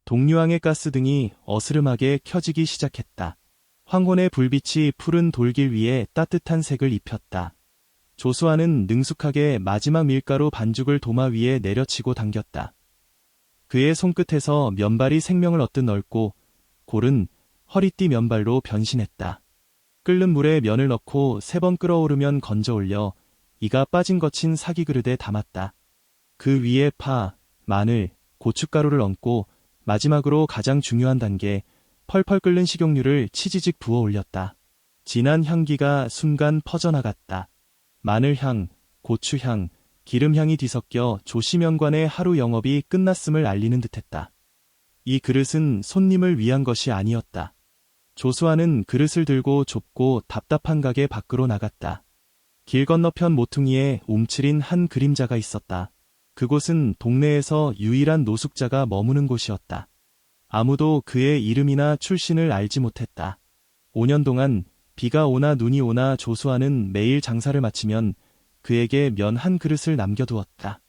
동류항의 가스등이 어스름하게 켜지기 시작했다. 황혼의 불빛이 푸른 돌길 위에 따뜻한 색을 입혔다. 조수아는 능숙하게 마지막 밀가루 반죽을 도마 위에 내려치고 당겼다. 그의 손끝에서 면발이 생명을 얻듯 넓고 골은 허리띠 면발로 변신했다. 끓는 물에 면을 넣고 3번 끓어오르면 건져 올려 이가 빠진 거친 사기 그릇에 담았다. 그 위에 파, 마늘, 고춧가루를 얹고 마지막으로 가장 중요한 단계, 펄펄 끓는 식용유를 치지직 부어 올렸다. 진한 향기가 순간 퍼져나갔다. 마늘향, 고추향, 기름향이 뒤섞여 조시면관의 하루 영업이 끝났음을 알리는 듯했다. 이 그릇은 손님을 위한 것이 아니었다. 조수아는 그릇을 들고 좁고 답답한 가게 밖으로 나갔다. 길 건너편 모퉁이에 움츠린 한 그림자가 있었다. 그곳은 동네에서 유일한 노숙자가 머무는 곳이었다. 아무도 그의 이름이나 출신을 알지 못했다. 5년 동안 비가 오나 눈이 오나 조수아는 매일 장사를 마치면 그에게 면 한 그릇을 남겨두었다.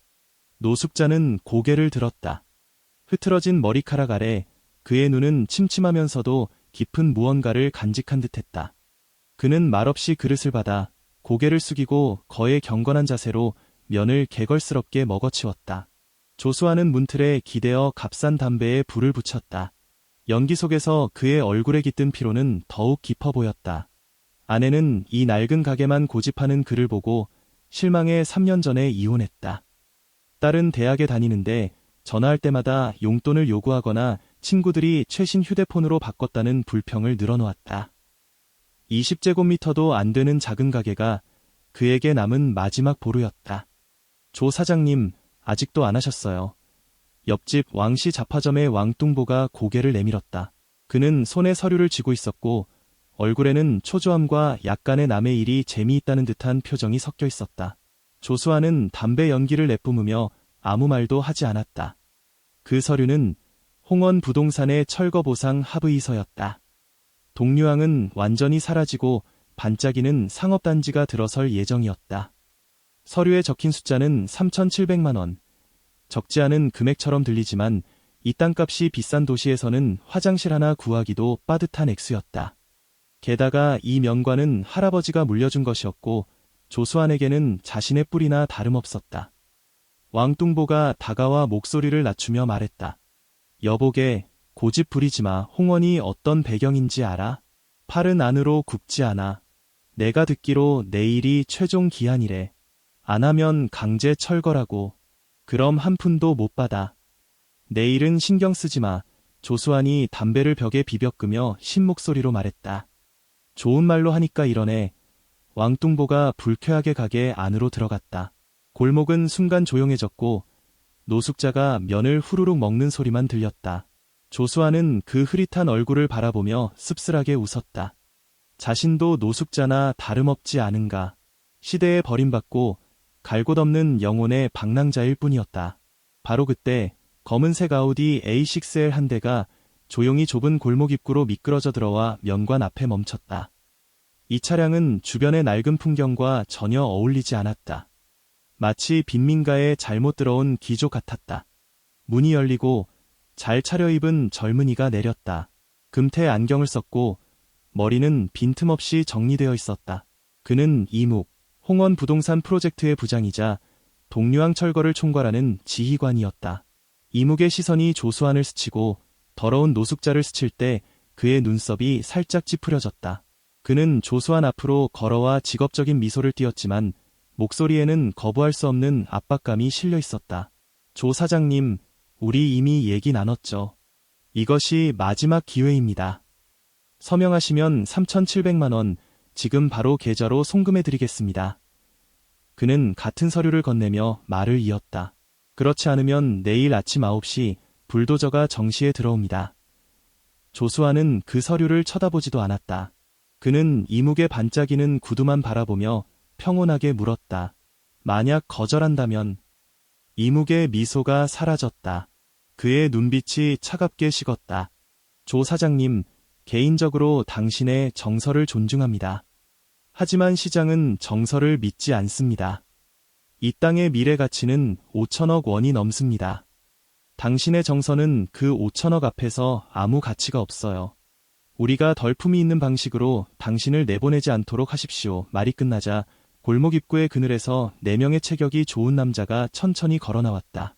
노숙자는 고개를 들었다. 흐트러진 머리카락 아래 그의 눈은 침침하면서도 깊은 무언가를 간직한 듯했다. 그는 말없이 그릇을 받아 고개를 숙이고 거의 경건한 자세로 면을 개걸스럽게 먹어치웠다. 조수아는 문틀에 기대어 값싼 담배에 불을 붙였다. 연기 속에서 그의 얼굴에 깃든 피로는 더욱 깊어 보였다. 아내는 이 낡은 가게만 고집하는 그를 보고 실망해 3년 전에 이혼했다. 딸은 대학에 다니는데 전화할 때마다 용돈을 요구하거나 친구들이 최신 휴대폰으로 바꿨다는 불평을 늘어놓았다. 20제곱미터도 안 되는 작은 가게가 그에게 남은 마지막 보루였다. 조 사장님, 아직도 안 하셨어요. 옆집 왕씨 잡화점의 왕뚱보가 고개를 내밀었다. 그는 손에 서류를 쥐고 있었고 얼굴에는 초조함과 약간의 남의 일이 재미있다는 듯한 표정이 섞여 있었다. 조수아는 담배 연기를 내뿜으며 아무 말도 하지 않았다. 그 서류는 홍원 부동산의 철거보상 합의서였다. 동류항은 완전히 사라지고 반짝이는 상업단지가 들어설 예정이었다. 서류에 적힌 숫자는 3,700만 원. 적지 않은 금액처럼 들리지만 이 땅값이 비싼 도시에서는 화장실 하나 구하기도 빠듯한 액수였다. 게다가 이 명관은 할아버지가 물려준 것이었고 조수아에게는 자신의 뿔이나 다름없었다. 왕뚱보가 다가와 목소리를 낮추며 말했다. 여보게, 고집 부리지 마. 홍원이 어떤 배경인지 알아? 팔은 안으로 굽지 않아. 내가 듣기로 내일이 최종 기한이래. 안 하면 강제 철거라고. 그럼 한 푼도 못 받아. 내일은 신경 쓰지 마. 조수환이 담배를 벽에 비벼 끄며 신 목소리로 말했다. 좋은 말로 하니까 이러네. 왕뚱보가 불쾌하게 가게 안으로 들어갔다. 골목은 순간 조용해졌고 노숙자가 면을 후루룩 먹는 소리만 들렸다. 조수아는 그 흐릿한 얼굴을 바라보며 씁쓸하게 웃었다. 자신도 노숙자나 다름없지 않은가. 시대에 버림받고 갈 곳 없는 영혼의 방랑자일 뿐이었다. 바로 그때 검은색 아우디 A6L 한 대가 조용히 좁은 골목 입구로 미끄러져 들어와 면관 앞에 멈췄다. 이 차량은 주변의 낡은 풍경과 전혀 어울리지 않았다. 마치 빈민가에 잘못 들어온 귀족 같았다. 문이 열리고 잘 차려입은 젊은이가 내렸다. 금태 안경을 썼고 머리는 빈틈없이 정리되어 있었다. 그는 이묵, 홍원 부동산 프로젝트의 부장이자 동류항 철거를 총괄하는 지휘관이었다. 이묵의 시선이 조수환을 스치고 더러운 노숙자를 스칠 때 그의 눈썹이 살짝 찌푸려졌다. 그는 조수환 앞으로 걸어와 직업적인 미소를 띄었지만 목소리에는 거부할 수 없는 압박감이 실려 있었다. 조 사장님, 우리 이미 얘기 나눴죠. 이것이 마지막 기회입니다. 서명하시면 3,700만 원, 지금 바로 계좌로 송금해드리겠습니다. 그는 같은 서류를 건네며 말을 이었다. 그렇지 않으면 내일 아침 9시 불도저가 정시에 들어옵니다. 조수환은 그 서류를 쳐다보지도 않았다. 그는 이묵의 반짝이는 구두만 바라보며 평온하게 물었다. 만약 거절한다면? 이묵의 미소가 사라졌다. 그의 눈빛이 차갑게 식었다. 조 사장님, 개인적으로 당신의 정서를 존중합니다. 하지만 시장은 정서를 믿지 않습니다. 이 땅의 미래 가치는 5천억 원이 넘습니다. 당신의 정서는 그 5천억 앞에서 아무 가치가 없어요. 우리가 덜 품이 있는 방식으로 당신을 내보내지 않도록 하십시오. 말이 끝나자 골목 입구의 그늘에서 4명의 체격이 좋은 남자가 천천히 걸어 나왔다.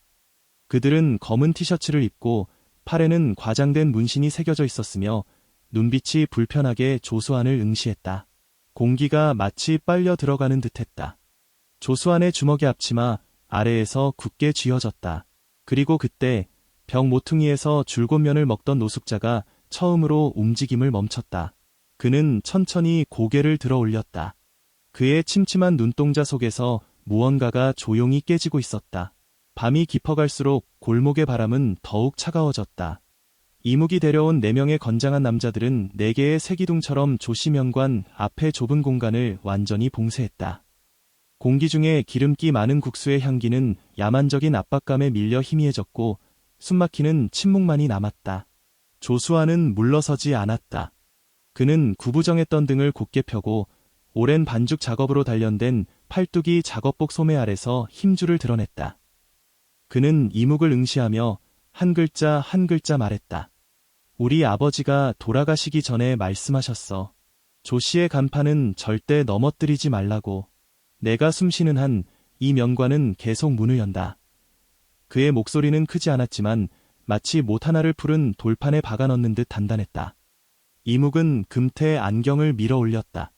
그들은 검은 티셔츠를 입고 팔에는 과장된 문신이 새겨져 있었으며 눈빛이 불편하게 조수안을 응시했다. 공기가 마치 빨려 들어가는 듯했다. 조수안의 주먹의 앞치마 아래에서 굳게 쥐어졌다. 그리고 그때 벽 모퉁이에서 줄곧 면을 먹던 노숙자가 처음으로 움직임을 멈췄다. 그는 천천히 고개를 들어 올렸다. 그의 침침한 눈동자 속에서 무언가가 조용히 깨지고 있었다. 밤이 깊어갈수록 골목의 바람은 더욱 차가워졌다. 이묵이 데려온 4명의 건장한 남자들은 4개의 세기둥처럼 조시명관 앞의 좁은 공간을 완전히 봉쇄했다. 공기 중에 기름기 많은 국수의 향기는 야만적인 압박감에 밀려 희미해졌고 숨막히는 침묵만이 남았다. 조수아는 물러서지 않았다. 그는 구부정했던 등을 곧게 펴고 오랜 반죽 작업으로 단련된 팔뚝이 작업복 소매 아래서 힘줄을 드러냈다. 그는 이묵을 응시하며 한 글자 한 글자 말했다. 우리 아버지가 돌아가시기 전에 말씀하셨어. 조씨의 간판은 절대 넘어뜨리지 말라고. 내가 숨쉬는 한 이 명관은 계속 문을 연다. 그의 목소리는 크지 않았지만 마치 못 하나를 풀은 돌판에 박아 넣는 듯 단단했다. 이묵은 금태의 안경을 밀어 올렸다.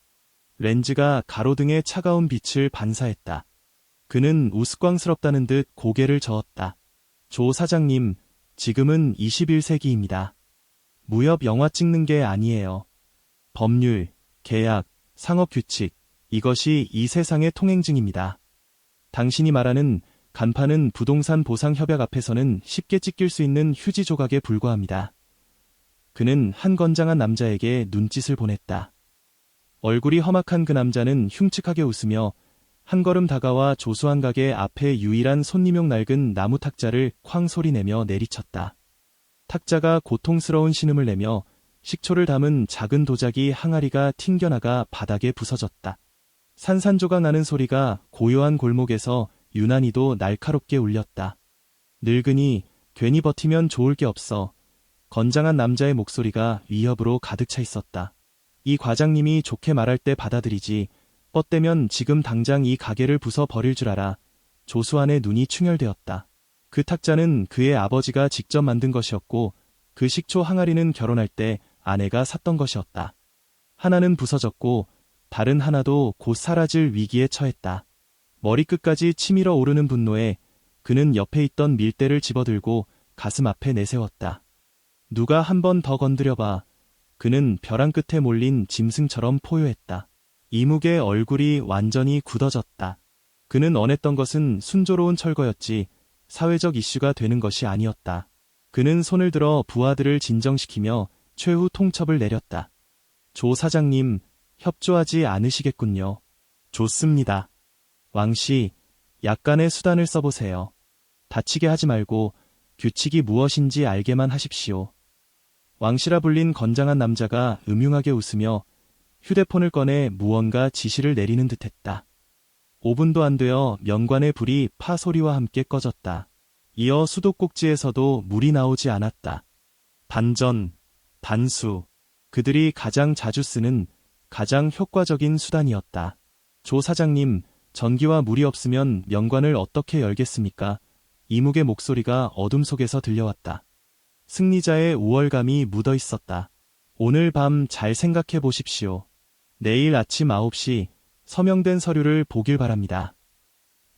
렌즈가 가로등의 차가운 빛을 반사했다. 그는 우스꽝스럽다는 듯 고개를 저었다. 조 사장님, 지금은 21세기입니다. 무협 영화 찍는 게 아니에요. 법률, 계약, 상업규칙, 이것이 이 세상의 통행증입니다. 당신이 말하는 간판은 부동산 보상 협약 앞에서는 쉽게 찢길 수 있는 휴지 조각에 불과합니다. 그는 한 건장한 남자에게 눈짓을 보냈다. 얼굴이 험악한 그 남자는 흉측하게 웃으며 한 걸음 다가와 조수한 가게 앞에 유일한 손님용 낡은 나무 탁자를 쾅 소리내며 내리쳤다. 탁자가 고통스러운 신음을 내며 식초를 담은 작은 도자기 항아리가 튕겨나가 바닥에 부서졌다. 산산조각 나는 소리가 고요한 골목에서 유난히도 날카롭게 울렸다. 늙으니 괜히 버티면 좋을 게 없어. 건장한 남자의 목소리가 위협으로 가득 차 있었다. 이 과장님이 좋게 말할 때 받아들이지. 뻗대면 지금 당장 이 가게를 부숴 버릴 줄 알아. 조수안의 눈이 충혈되었다. 그 탁자는 그의 아버지가 직접 만든 것이었고 그 식초 항아리는 결혼할 때 아내가 샀던 것이었다. 하나는 부서졌고 다른 하나도 곧 사라질 위기에 처했다. 머리끝까지 치밀어 오르는 분노에 그는 옆에 있던 밀대를 집어들고 가슴 앞에 내세웠다. 누가 한 번 더 건드려봐. 그는 벼랑 끝에 몰린 짐승처럼 포효했다. 이묵의 얼굴이 완전히 굳어졌다. 그는 원했던 것은 순조로운 철거였지 사회적 이슈가 되는 것이 아니었다. 그는 손을 들어 부하들을 진정시키며 최후 통첩을 내렸다. 조 사장님, 협조하지 않으시겠군요. 좋습니다. 왕씨, 약간의 수단을 써보세요. 다치게 하지 말고 규칙이 무엇인지 알게만 하십시오. 왕씨라 불린 건장한 남자가 음흉하게 웃으며 휴대폰을 꺼내 무언가 지시를 내리는 듯했다. 5분도 안 되어 명관의 불이 파 소리와 함께 꺼졌다. 이어 수도꼭지에서도 물이 나오지 않았다. 단전, 단수, 그들이 가장 자주 쓰는 가장 효과적인 수단이었다. 조 사장님, 전기와 물이 없으면 명관을 어떻게 열겠습니까? 이묵의 목소리가 어둠 속에서 들려왔다. 승리자의 우월감이 묻어 있었다. 오늘 밤 잘 생각해 보십시오. 내일 아침 9시 서명된 서류를 보길 바랍니다.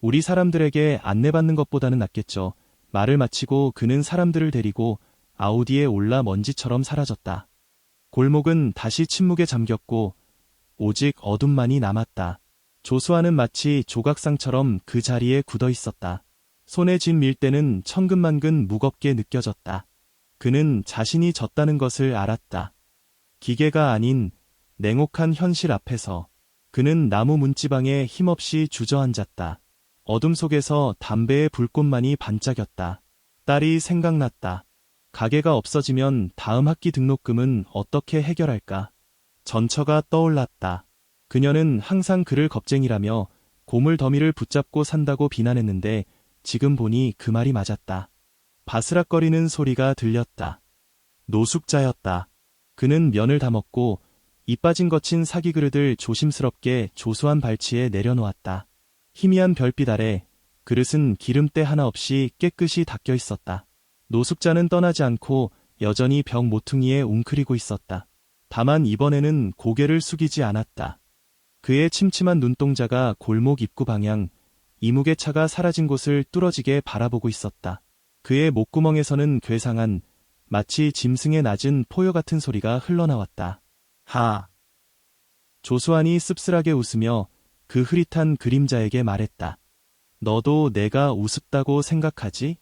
우리 사람들에게 안내받는 것보다는 낫겠죠. 말을 마치고 그는 사람들을 데리고 아우디에 올라 먼지처럼 사라졌다. 골목은 다시 침묵에 잠겼고 오직 어둠만이 남았다. 조수아는 마치 조각상처럼 그 자리에 굳어 있었다. 손에 쥔 밀대는 천근만근 무겁게 느껴졌다. 그는 자신이 졌다는 것을 알았다. 기계가 아닌 냉혹한 현실 앞에서 그는 나무 문지방에 힘없이 주저앉았다. 어둠 속에서 담배의 불꽃만이 반짝였다. 딸이 생각났다. 가게가 없어지면 다음 학기 등록금은 어떻게 해결할까? 전처가 떠올랐다. 그녀는 항상 그를 겁쟁이라며 고물 더미를 붙잡고 산다고 비난했는데 지금 보니 그 말이 맞았다. 바스락거리는 소리가 들렸다. 노숙자였다. 그는 면을 다먹고 이 빠진 거친 사기 그릇을 조심스럽게 조수한 발치에 내려놓았다. 희미한 별빛 아래 그릇은 기름때 하나 없이 깨끗이 닦여 있었다. 노숙자는 떠나지 않고 여전히 벽 모퉁이에 웅크리고 있었다. 다만 이번에는 고개를 숙이지 않았다. 그의 침침한 눈동자가 골목 입구 방향, 이묵의 차가 사라진 곳을 뚫어지게 바라보고 있었다. 그의 목구멍에서는 괴상한, 마치 짐승의 낮은 포효 같은 소리가 흘러나왔다. 하. 조수환이 씁쓸하게 웃으며 그 흐릿한 그림자에게 말했다. 너도 내가 우습다고 생각하지?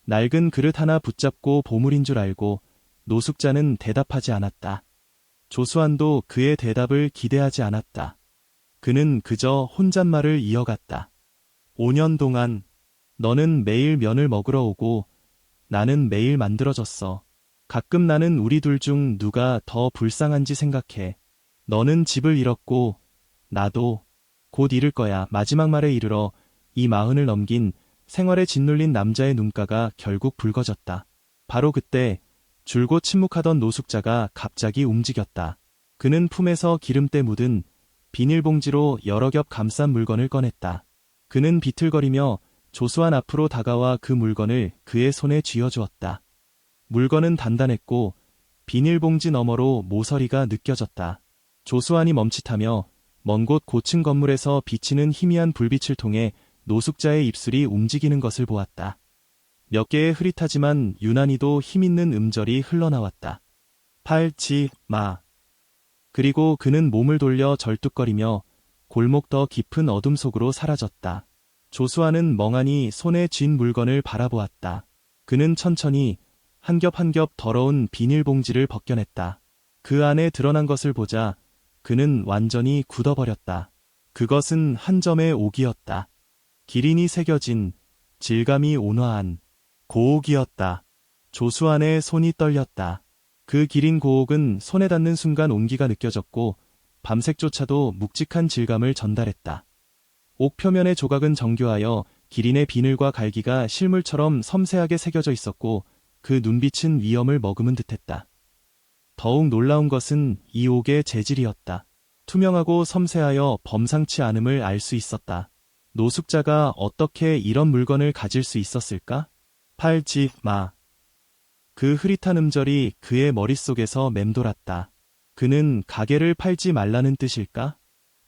낡은 그릇 하나 붙잡고 보물인 줄 알고 노숙자는 대답하지 않았다. 조수환도 그의 대답을 기대하지 않았다. 그는 그저 혼잣말을 이어갔다. 5년 동안 너는 매일 면을 먹으러 오고 나는 매일 만들어줬어. 가끔 나는 우리 둘 중 누가 더 불쌍한지 생각해. 너는 집을 잃었고 나도 곧 잃을 거야. 마지막 말에 이르러 이 마흔을 넘긴 생활에 짓눌린 남자의 눈가가 결국 붉어졌다. 바로 그때 줄곧 침묵하던 노숙자가 갑자기 움직였다. 그는 품에서 기름때 묻은 비닐봉지로 여러 겹 감싼 물건을 꺼냈다. 그는 비틀거리며 조수환 앞으로 다가와 그 물건을 그의 손에 쥐어주었다. 물건은 단단했고 비닐봉지 너머로 모서리가 느껴졌다. 조수환이 멈칫하며 먼 곳 고층 건물에서 비치는 희미한 불빛을 통해 노숙자의 입술이 움직이는 것을 보았다. 몇 개의 흐릿하지만 유난히도 힘있는 음절이 흘러나왔다. 팔지 마. 그리고 그는 몸을 돌려 절뚝거리며 골목 더 깊은 어둠 속으로 사라졌다. 조수환은 멍하니 손에 쥔 물건을 바라보았다. 그는 천천히 한 겹 한 겹 더러운 비닐봉지를 벗겨냈다. 그 안에 드러난 것을 보자 그는 완전히 굳어버렸다. 그것은 한 점의 옥이었다. 기린이 새겨진, 질감이 온화한 고옥이었다. 조수환의 손이 떨렸다. 그 기린 고옥은 손에 닿는 순간 온기가 느껴졌고 밤색조차도 묵직한 질감을 전달했다. 옥 표면의 조각은 정교하여 기린의 비늘과 갈기가 실물처럼 섬세하게 새겨져 있었고 그 눈빛은 위험을 머금은 듯했다. 더욱 놀라운 것은 이 옥의 재질이었다. 투명하고 섬세하여 범상치 않음을 알 수 있었다. 노숙자가 어떻게 이런 물건을 가질 수 있었을까? 팔지 마. 그 흐릿한 음절이 그의 머릿속에서 맴돌았다. 그는 가게를 팔지 말라는 뜻일까?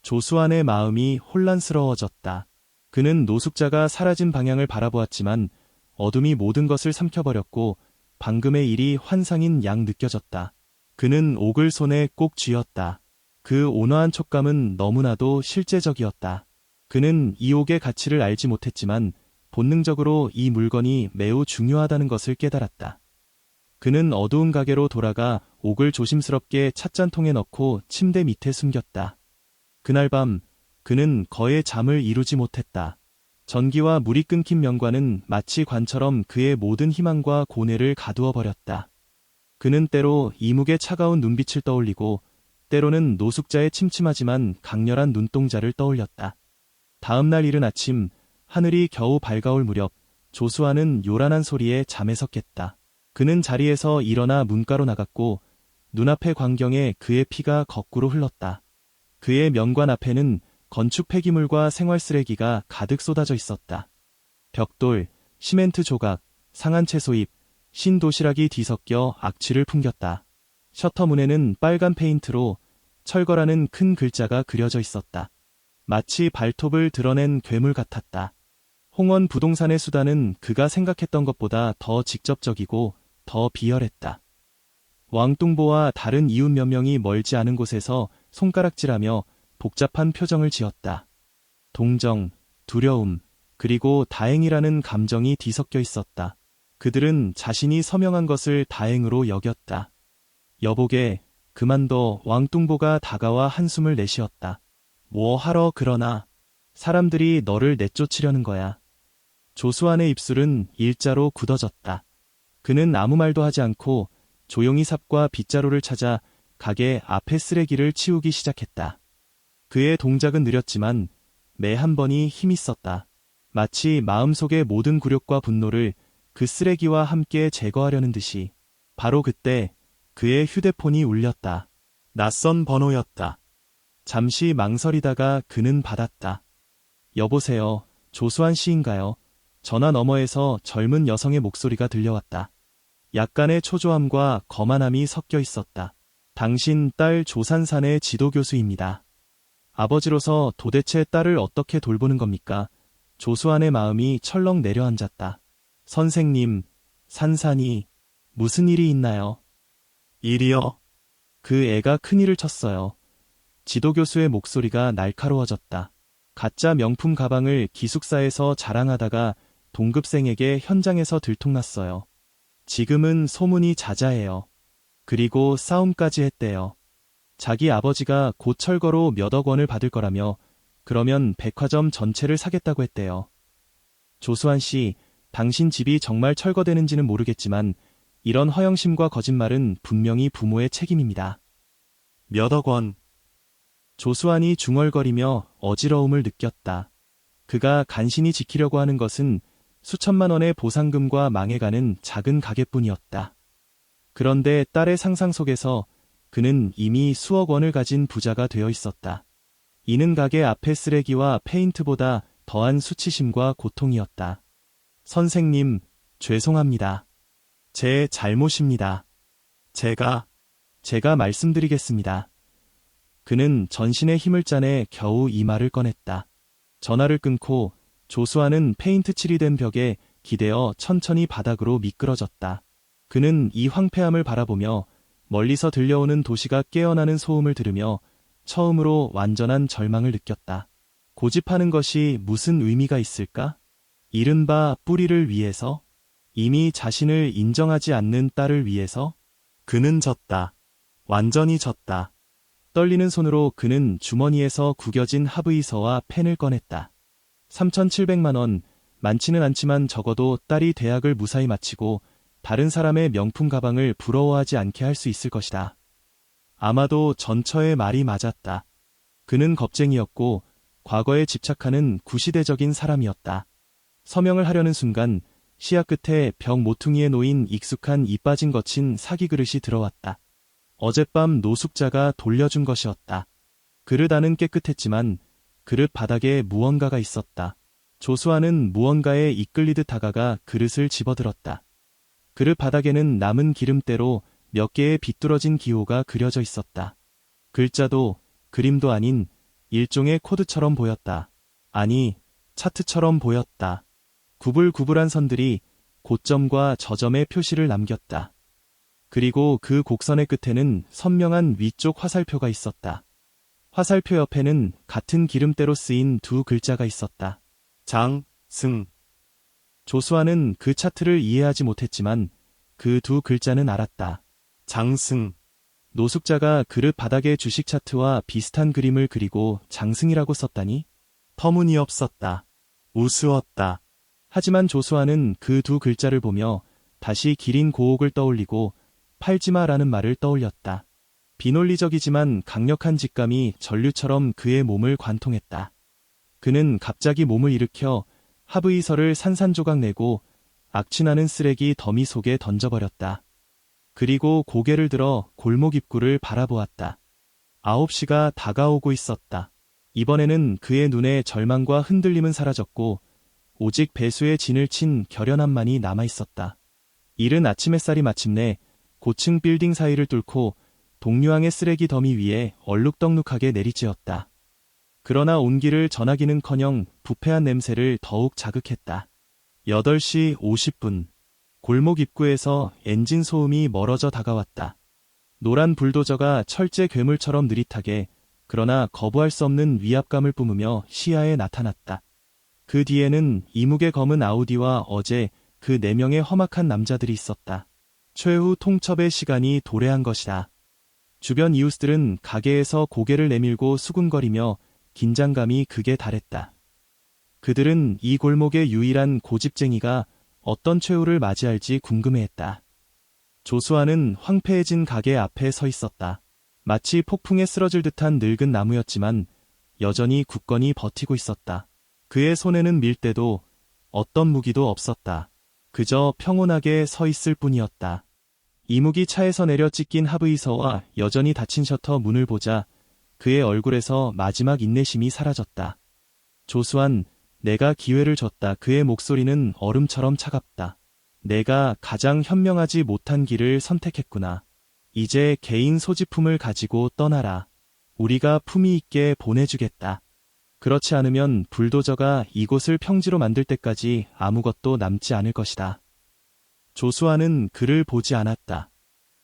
조수환의 마음이 혼란스러워졌다. 그는 노숙자가 사라진 방향을 바라보았지만 어둠이 모든 것을 삼켜버렸고 방금의 일이 환상인 양 느껴졌다. 그는 옥을 손에 꼭 쥐었다. 그 온화한 촉감은 너무나도 실제적이었다. 그는 이 옥의 가치를 알지 못했지만 본능적으로 이 물건이 매우 중요하다는 것을 깨달았다. 그는 어두운 가게로 돌아가 옥을 조심스럽게 찻잔통에 넣고 침대 밑에 숨겼다. 그날 밤 그는 거의 잠을 이루지 못했다. 전기와 물이 끊긴 명관은 마치 관처럼 그의 모든 희망과 고뇌를 가두어 버렸다. 그는 때로 이묵의 차가운 눈빛을 떠올리고 때로는 노숙자의 침침하지만 강렬한 눈동자를 떠올렸다. 다음 날 이른 아침 하늘이 겨우 밝아올 무렵 조수환은 요란한 소리에 잠에서 깼다. 그는 자리에서 일어나 문가로 나갔고 눈앞의 광경에 그의 피가 거꾸로 흘렀다. 그의 면관 앞에는 건축 폐기물과 생활 쓰레기가 가득 쏟아져 있었다. 벽돌, 시멘트 조각, 상한 채소잎, 신 도시락이 뒤섞여 악취를 풍겼다. 셔터 문에는 빨간 페인트로 철거라는 큰 글자가 그려져 있었다. 마치 발톱을 드러낸 괴물 같았다. 홍원 부동산의 수단은 그가 생각했던 것보다 더 직접적이고 더 비열했다. 왕뚱보와 다른 이웃 몇 명이 멀지 않은 곳에서 손가락질하며 복잡한 표정을 지었다. 동정, 두려움, 그리고 다행이라는 감정이 뒤섞여 있었다. 그들은 자신이 서명한 것을 다행으로 여겼다. 여보게, 그만둬. 왕뚱보가 다가와 한숨을 내쉬었다. 뭐 하러 그러나? 사람들이 너를 내쫓으려는 거야. 조수환의 입술은 일자로 굳어졌다. 그는 아무 말도 하지 않고 조용히 삽과 빗자루를 찾아 가게 앞에 쓰레기를 치우기 시작했다. 그의 동작은 느렸지만 매 한 번이 힘있었다. 마치 마음속의 모든 굴욕과 분노를 그 쓰레기와 함께 제거하려는 듯이. 바로 그때 그의 휴대폰이 울렸다. 낯선 번호였다. 잠시 망설이다가 그는 받았다. 여보세요, 조수환 씨인가요? 전화 너머에서 젊은 여성의 목소리가 들려왔다. 약간의 초조함과 거만함이 섞여 있었다. 당신 딸 조산산의 지도교수입니다. 아버지로서 도대체 딸을 어떻게 돌보는 겁니까? 조수환의 마음이 철렁 내려앉았다. 선생님, 산산이 무슨 일이 있나요? 일이요? 그 애가 큰일을 쳤어요. 지도교수의 목소리가 날카로워졌다. 가짜 명품 가방을 기숙사에서 자랑하다가 동급생에게 현장에서 들통났어요. 지금은 소문이 자자해요. 그리고 싸움까지 했대요. 자기 아버지가 곧 철거로 몇억 원을 받을 거라며 그러면 백화점 전체를 사겠다고 했대요. 조수환 씨, 당신 집이 정말 철거되는지는 모르겠지만 이런 허영심과 거짓말은 분명히 부모의 책임입니다. 몇억 원. 조수환이 중얼거리며 어지러움을 느꼈다. 그가 간신히 지키려고 하는 것은 수천만 원의 보상금과 망해가는 작은 가게뿐이었다. 그런데 딸의 상상 속에서 그는 이미 수억 원을 가진 부자가 되어 있었다. 이는 가게 앞의 쓰레기와 페인트보다 더한 수치심과 고통이었다. 선생님, 죄송합니다. 제 잘못입니다. 제가 말씀드리겠습니다. 그는 전신의 힘을 짜내 겨우 이 말을 꺼냈다. 전화를 끊고 조수환은 페인트 칠이 된 벽에 기대어 천천히 바닥으로 미끄러졌다. 그는 이 황폐함을 바라보며 멀리서 들려오는 도시가 깨어나는 소음을 들으며 처음으로 완전한 절망을 느꼈다. 고집하는 것이 무슨 의미가 있을까? 이른바 뿌리를 위해서? 이미 자신을 인정하지 않는 딸을 위해서? 그는 졌다. 완전히 졌다. 떨리는 손으로 그는 주머니에서 구겨진 합의서와 펜을 꺼냈다. 3,700만 원, 많지는 않지만 적어도 딸이 대학을 무사히 마치고 다른 사람의 명품 가방을 부러워하지 않게 할 수 있을 것이다. 아마도 전처의 말이 맞았다. 그는 겁쟁이였고 과거에 집착하는 구시대적인 사람이었다. 서명을 하려는 순간 시야 끝에 벽 모퉁이에 놓인 익숙한 이 빠진 거친 사기 그릇이 들어왔다. 어젯밤 노숙자가 돌려준 것이었다. 그릇 안은 깨끗했지만 그릇 바닥에 무언가가 있었다. 조수환은 무언가에 이끌리듯 다가가 그릇을 집어들었다. 그릇 바닥에는 남은 기름때로 몇 개의 비뚤어진 기호가 그려져 있었다. 글자도 그림도 아닌 일종의 코드처럼 보였다. 아니, 차트처럼 보였다. 구불구불한 선들이 고점과 저점의 표시를 남겼다. 그리고 그 곡선의 끝에는 선명한 위쪽 화살표가 있었다. 화살표 옆에는 같은 기름때로 쓰인 두 글자가 있었다. 장, 승. 조수환은 그 차트를 이해하지 못했지만 그 두 글자는 알았다. 장승. 노숙자가 그릇 바닥에 주식 차트와 비슷한 그림을 그리고 장승이라고 썼다니? 터무니없었다. 우스웠다. 하지만 조수환은 그 두 글자를 보며 다시 기린 고옥을 떠올리고 팔지마라는 말을 떠올렸다. 비논리적이지만 강력한 직감이 전류처럼 그의 몸을 관통했다. 그는 갑자기 몸을 일으켜 합의서를 산산조각 내고 악취나는 쓰레기 더미 속에 던져버렸다. 그리고 고개를 들어 골목 입구를 바라보았다. 9시가 다가오고 있었다. 이번에는 그의 눈에 절망과 흔들림은 사라졌고 오직 배수의 진을 친 결연함만이 남아있었다. 이른 아침 햇살이 마침내 고층 빌딩 사이를 뚫고 동류항의 쓰레기 더미 위에 얼룩덜룩하게 내리쬐었다. 그러나 온기를 전하기는커녕 부패한 냄새를 더욱 자극했다. 8시 50분. 골목 입구에서 엔진 소음이 멀어져 다가왔다. 노란 불도저가 철제 괴물처럼 느릿하게 그러나 거부할 수 없는 위압감을 뿜으며 시야에 나타났다. 그 뒤에는 이묵의 검은 아우디와 어제 그 4명의 험악한 남자들이 있었다. 최후 통첩의 시간이 도래한 것이다. 주변 이웃들은 가게에서 고개를 내밀고 수군거리며 긴장감이 극에 달했다. 그들은 이 골목의 유일한 고집쟁이가 어떤 최후를 맞이할지 궁금해했다. 조수환은 황폐해진 가게 앞에 서 있었다. 마치 폭풍에 쓰러질 듯한 늙은 나무였지만 여전히 굳건히 버티고 있었다. 그의 손에는 밀대도 어떤 무기도 없었다. 그저 평온하게 서 있을 뿐이었다. 이묵이 차에서 내려 찢긴 하브이서와 여전히 닫힌 셔터 문을 보자 그의 얼굴에서 마지막 인내심이 사라졌다. 조수한, 내가 기회를 줬다. 그의 목소리는 얼음처럼 차갑다. 내가 가장 현명하지 못한 길을 선택했구나. 이제 개인 소지품을 가지고 떠나라. 우리가 품위 있게 보내주겠다. 그렇지 않으면 불도저가 이곳을 평지로 만들 때까지 아무것도 남지 않을 것이다. 조수아는 그를 보지 않았다.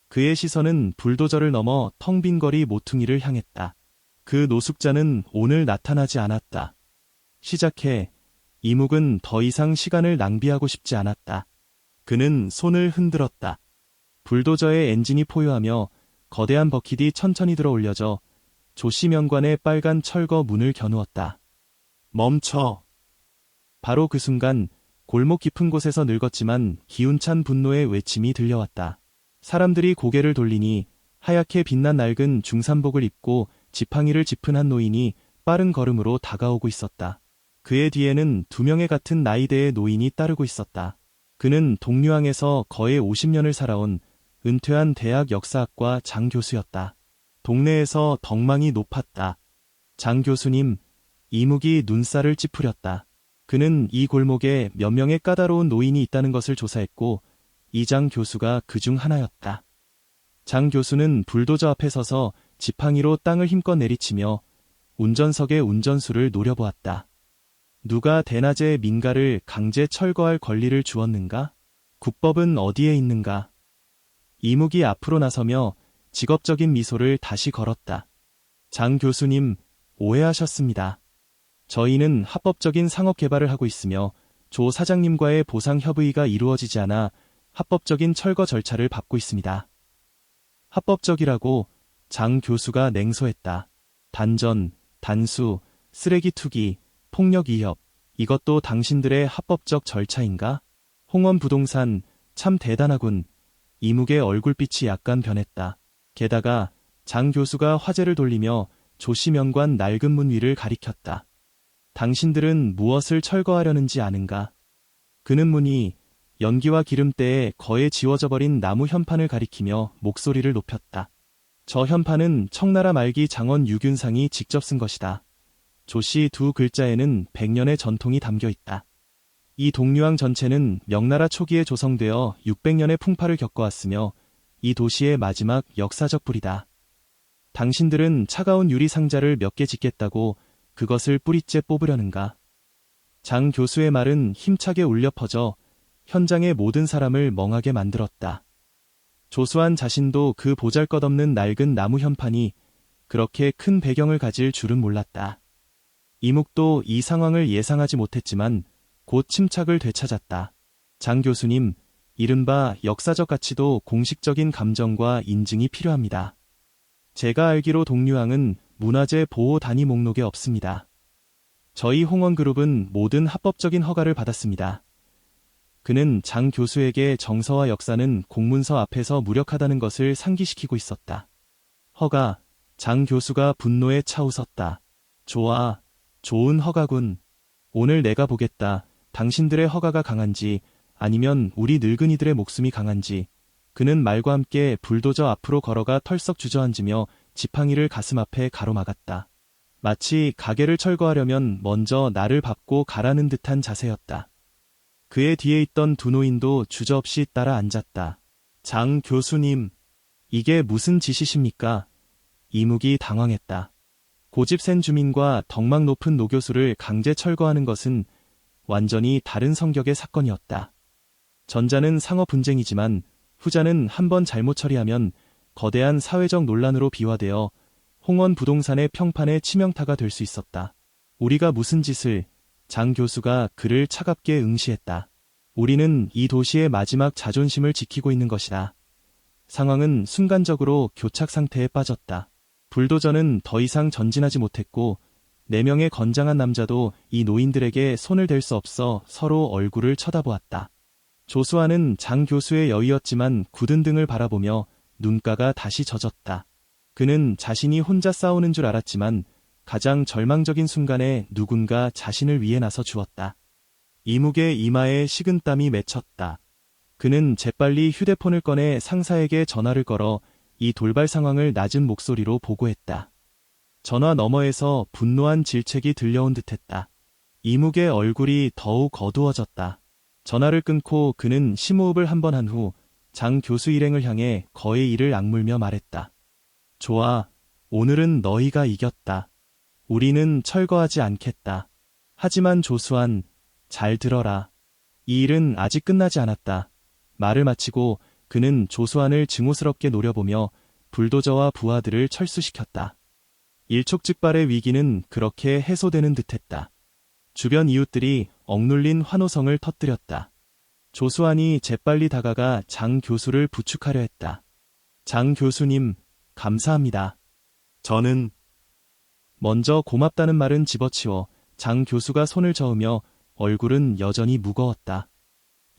그의 시선은 불도저를 넘어 텅 빈 거리 모퉁이를 향했다. 그 노숙자는 오늘 나타나지 않았다. 시작해. 이묵은 더 이상 시간을 낭비하고 싶지 않았다. 그는 손을 흔들었다. 불도저의 엔진이 포효하며 거대한 버킷이 천천히 들어 올려져 조씨 면관의 빨간 철거 문을 겨누었다. 멈춰. 바로 그 순간 골목 깊은 곳에서 늙었지만 기운찬 분노의 외침이 들려왔다. 사람들이 고개를 돌리니 하얗게 빛난 낡은 중산복을 입고 지팡이를 짚은 한 노인이 빠른 걸음으로 다가오고 있었다. 그의 뒤에는 2명의 같은 나이대의 노인이 따르고 있었다. 그는 동류항에서 거의 50년을 살아온 은퇴한 대학 역사학과 장 교수였다. 동네에서 덕망이 높았다. 장 교수님, 이묵이 눈살을 찌푸렸다. 그는 이 골목에 몇 명의 까다로운 노인이 있다는 것을 조사했고 이 장 교수가 그 중 하나였다. 장 교수는 불도저 앞에 서서 지팡이로 땅을 힘껏 내리치며 운전석의 운전수를 노려보았다. 누가 대낮에 민가를 강제 철거할 권리를 주었는가? 국법은 어디에 있는가? 이묵이 앞으로 나서며 직업적인 미소를 다시 걸었다. 장 교수님, 오해하셨습니다. 저희는 합법적인 상업 개발을 하고 있으며 조 사장님과의 보상 협의가 이루어지지 않아 합법적인 철거 절차를 밟고 있습니다. 합법적이라고 장 교수가 냉소했다. 단전, 단수, 쓰레기 투기, 폭력 위협, 이것도 당신들의 합법적 절차인가? 홍원부동산, 참 대단하군. 이묵의 얼굴빛이 약간 변했다. 게다가 장 교수가 화제를 돌리며 조씨 면관 낡은 문 위를 가리켰다. 당신들은 무엇을 철거하려는지 아는가? 그는 문이 연기와 기름때에 거의 지워져 버린 나무 현판을 가리키며 목소리를 높였다. 저 현판은 청나라 말기 장원 유균상이 직접 쓴 것이다. 조씨 두 글자에는 100년의 전통이 담겨 있다. 이 동류항 전체는 명나라 초기에 조성되어 600년의 풍파를 겪어왔으며 이 도시의 마지막 역사적 불이다. 당신들은 차가운 유리 상자를 몇 개 짓겠다고 그것을 뿌리째 뽑으려는가? 장 교수의 말은 힘차게 울려 퍼져 현장의 모든 사람을 멍하게 만들었다. 조수한 자신도 그 보잘것없는 낡은 나무 현판이 그렇게 큰 배경을 가질 줄은 몰랐다. 이묵도 이 상황을 예상하지 못했지만 곧 침착을 되찾았다. 장 교수님, 이른바 역사적 가치도 공식적인 감정과 인증이 필요합니다. 제가 알기로 동류항은 문화재 보호 단위 목록에 없습니다. 저희 홍원그룹은 모든 합법적인 허가를 받았습니다. 그는 장 교수에게 정서와 역사는 공문서 앞에서 무력하다는 것을 상기시키고 있었다. 허가, 장 교수가 분노에 차웃었다. 좋아, 좋은 허가군. 오늘 내가 보겠다. 당신들의 허가가 강한지 아니면 우리 늙은이들의 목숨이 강한지. 그는 말과 함께 불도저 앞으로 걸어가 털썩 주저앉으며 지팡이를 가슴 앞에 가로막았다. 마치 가게를 철거하려면 먼저 나를 밟고 가라는 듯한 자세였다. 그의 뒤에 있던 두 노인도 주저없이 따라 앉았다. 장 교수님, 이게 무슨 짓이십니까? 이묵이 당황했다. 고집 센 주민과 덕망 높은 노교수를 강제 철거하는 것은 완전히 다른 성격의 사건이었다. 전자는 상업 분쟁이지만 후자는 한번 잘못 처리하면 거대한 사회적 논란으로 비화되어 홍원 부동산의 평판의 치명타가 될 수 있었다. 우리가 무슨 짓을... 장 교수가 그를 차갑게 응시했다. 우리는 이 도시의 마지막 자존심을 지키고 있는 것이다. 상황은 순간적으로 교착 상태에 빠졌다. 불도저는 더 이상 전진하지 못했고 4명의 건장한 남자도 이 노인들에게 손을 댈 수 없어 서로 얼굴을 쳐다보았다. 조수아는 장 교수의 여위였지만 굳은 등을 바라보며 눈가가 다시 젖었다. 그는 자신이 혼자 싸우는 줄 알았지만 가장 절망적인 순간에 누군가 자신을 위해 나서 주었다. 이묵의 이마에 식은땀이 맺혔다. 그는 재빨리 휴대폰을 꺼내 상사에게 전화를 걸어 이 돌발 상황을 낮은 목소리로 보고했다. 전화 너머에서 분노한 질책이 들려온 듯했다. 이묵의 얼굴이 더욱 어두워졌다. 전화를 끊고 그는 심호흡을 한 번 한 후 장 교수 일행을 향해 거의 이를 악물며 말했다. 좋아, 오늘은 너희가 이겼다. 우리는 철거하지 않겠다. 하지만 조수한, 잘 들어라. 이 일은 아직 끝나지 않았다. 말을 마치고 그는 조수한을 증오스럽게 노려보며 불도저와 부하들을 철수시켰다. 일촉즉발의 위기는 그렇게 해소되는 듯했다. 주변 이웃들이 억눌린 환호성을 터뜨렸다. 조수한이 재빨리 다가가 장 교수를 부축하려 했다. 장 교수님, 감사합니다. 저는 먼저 고맙다는 말은 집어치워 장 교수가 손을 저으며 얼굴은 여전히 무거웠다.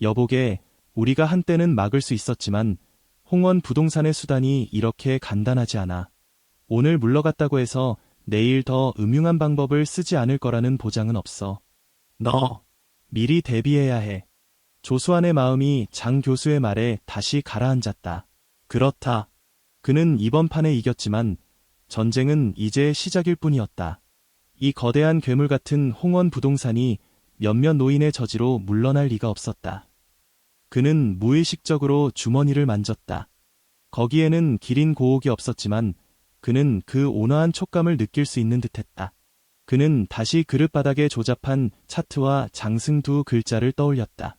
여보게, 우리가 한때는 막을 수 있었지만 홍원 부동산의 수단이 이렇게 간단하지 않아. 오늘 물러갔다고 해서 내일 더 음흉한 방법을 쓰지 않을 거라는 보장은 없어. 너 미리 대비해야 해. 조수한의 마음이 장 교수의 말에 다시 가라앉았다. 그렇다. 그는 이번 판에 이겼지만 전쟁은 이제 시작일 뿐이었다. 이 거대한 괴물 같은 홍원 부동산이 몇몇 노인의 저지로 물러날 리가 없었다. 그는 무의식적으로 주머니를 만졌다. 거기에는 기린 고옥이 없었지만 그는 그 온화한 촉감을 느낄 수 있는 듯했다. 그는 다시 그릇바닥에 조잡한 차트와 장승 두 글자를 떠올렸다.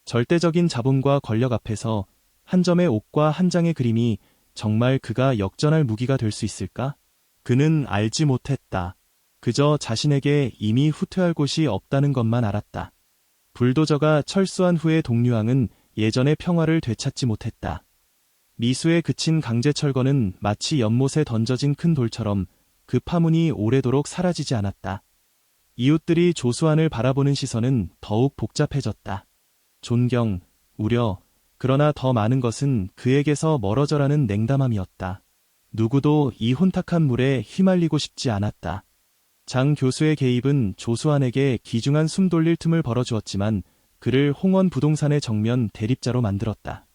절대적인 자본과 권력 앞에서 한 점의 옥과 한 장의 그림이 정말 그가 역전할 무기가 될 수 있을까? 그는 알지 못했다. 그저 자신에게 이미 후퇴할 곳이 없다는 것만 알았다. 불도저가 철수한 후의 동류항은 예전의 평화를 되찾지 못했다. 미수에 그친 강제 철거는 마치 연못에 던져진 큰 돌처럼 그 파문이 오래도록 사라지지 않았다. 이웃들이 조수한을 바라보는 시선은 더욱 복잡해졌다. 존경, 우려, 그러나 더 많은 것은 그에게서 멀어져라는 냉담함이었다. 누구도 이 혼탁한 물에 휘말리고 싶지 않았다. 장 교수의 개입은 조수한에게 귀중한 숨 돌릴 틈을 벌어주었지만 그를 홍원 부동산의 정면 대립자로 만들었다.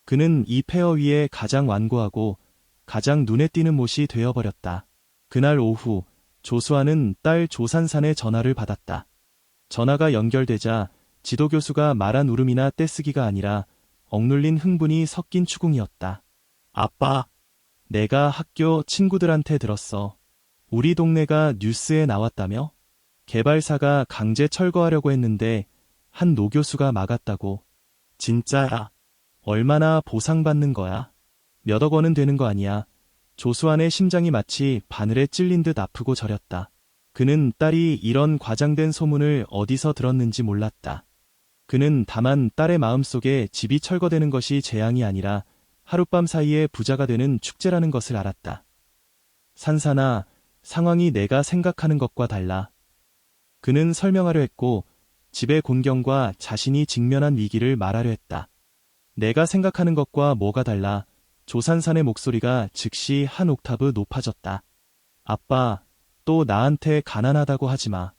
그는 이 폐허 위에 가장 완고하고 가장 눈에 띄는 못이 되어버렸다. 그날 오후 조수한은 딸 조산산의 전화를 받았다. 전화가 연결되자 지도교수가 말한 울음이나 떼쓰기가 아니라 억눌린 흥분이 섞인 추궁이었다. 아빠, 내가 학교 친구들한테 들었어. 우리 동네가 뉴스에 나왔다며? 개발사가 강제 철거하려고 했는데 한 노교수가 막았다고. 진짜야? 얼마나 보상받는 거야? 몇억 원은 되는 거 아니야. 조수한의 심장이 마치 바늘에 찔린 듯 아프고 저렸다. 그는 딸이 이런 과장된 소문을 어디서 들었는지 몰랐다. 그는 다만 딸의 마음속에 집이 철거되는 것이 재앙이 아니라 하룻밤 사이에 부자가 되는 축제라는 것을 알았다. 산산아, 상황이 내가 생각하는 것과 달라. 그는 설명하려 했고 집의 곤경과 자신이 직면한 위기를 말하려 했다. 내가 생각하는 것과 뭐가 달라? 조산산의 목소리가 즉시 한 옥타브 높아졌다. 아빠, 또 나한테 가난하다고 하지 마.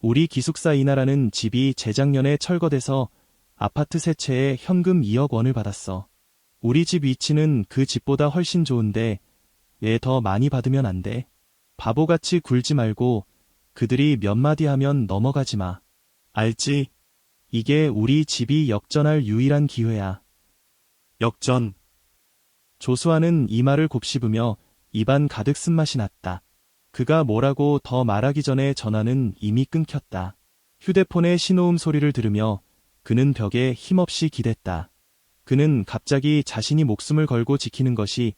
우리 기숙사 이나라는 집이 재작년에 철거돼서 아파트 세 채에 현금 2억 원을 받았어. 우리 집 위치는 그 집보다 훨씬 좋은데 왜 더 많이 받으면 안 돼? 바보같이 굴지 말고 그들이 몇 마디 하면 넘어가지 마. 알지? 이게 우리 집이 역전할 유일한 기회야. 역전. 조수아는 이 말을 곱씹으며 입안 가득 쓴맛이 났다. 그가 뭐라고 더 말하기 전에 전화는 이미 끊겼다. 휴대폰의 신호음 소리를 들으며 그는 벽에 힘없이 기댔다. 그는 갑자기 자신이 목숨을 걸고 지키는 것이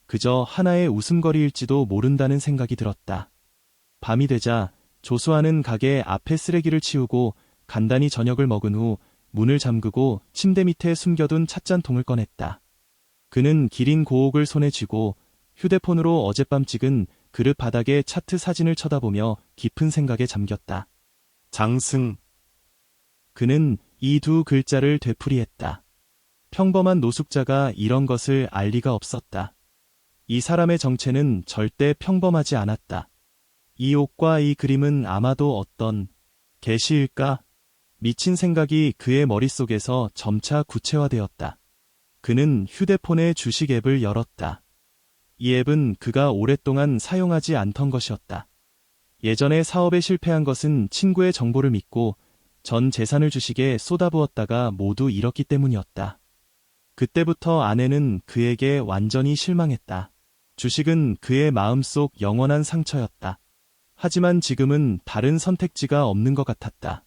그저 하나의 웃음거리일지도 모른다는 생각이 들었다. 밤이 되자 조수아는 가게 앞에 쓰레기를 치우고 간단히 저녁을 먹은 후 문을 잠그고 침대 밑에 숨겨둔 찻잔통을 꺼냈다. 그는 기린 고옥을 손에 쥐고 휴대폰으로 어젯밤 찍은 그릇 바닥에 차트 사진을 쳐다보며 깊은 생각에 잠겼다. 장승. 그는 이 두 글자를 되풀이했다. 평범한 노숙자가 이런 것을 알 리가 없었다. 이 사람의 정체는 절대 평범하지 않았다. 이 옷과 이 그림은 아마도 어떤 계시일까? 미친 생각이 그의 머릿속에서 점차 구체화되었다. 그는 휴대폰의 주식 앱을 열었다. 이 앱은 그가 오랫동안 사용하지 않던 것이었다. 예전에 사업에 실패한 것은 친구의 정보를 믿고 전 재산을 주식에 쏟아부었다가 모두 잃었기 때문이었다. 그때부터 아내는 그에게 완전히 실망했다. 주식은 그의 마음속 영원한 상처였다. 하지만 지금은 다른 선택지가 없는 것 같았다.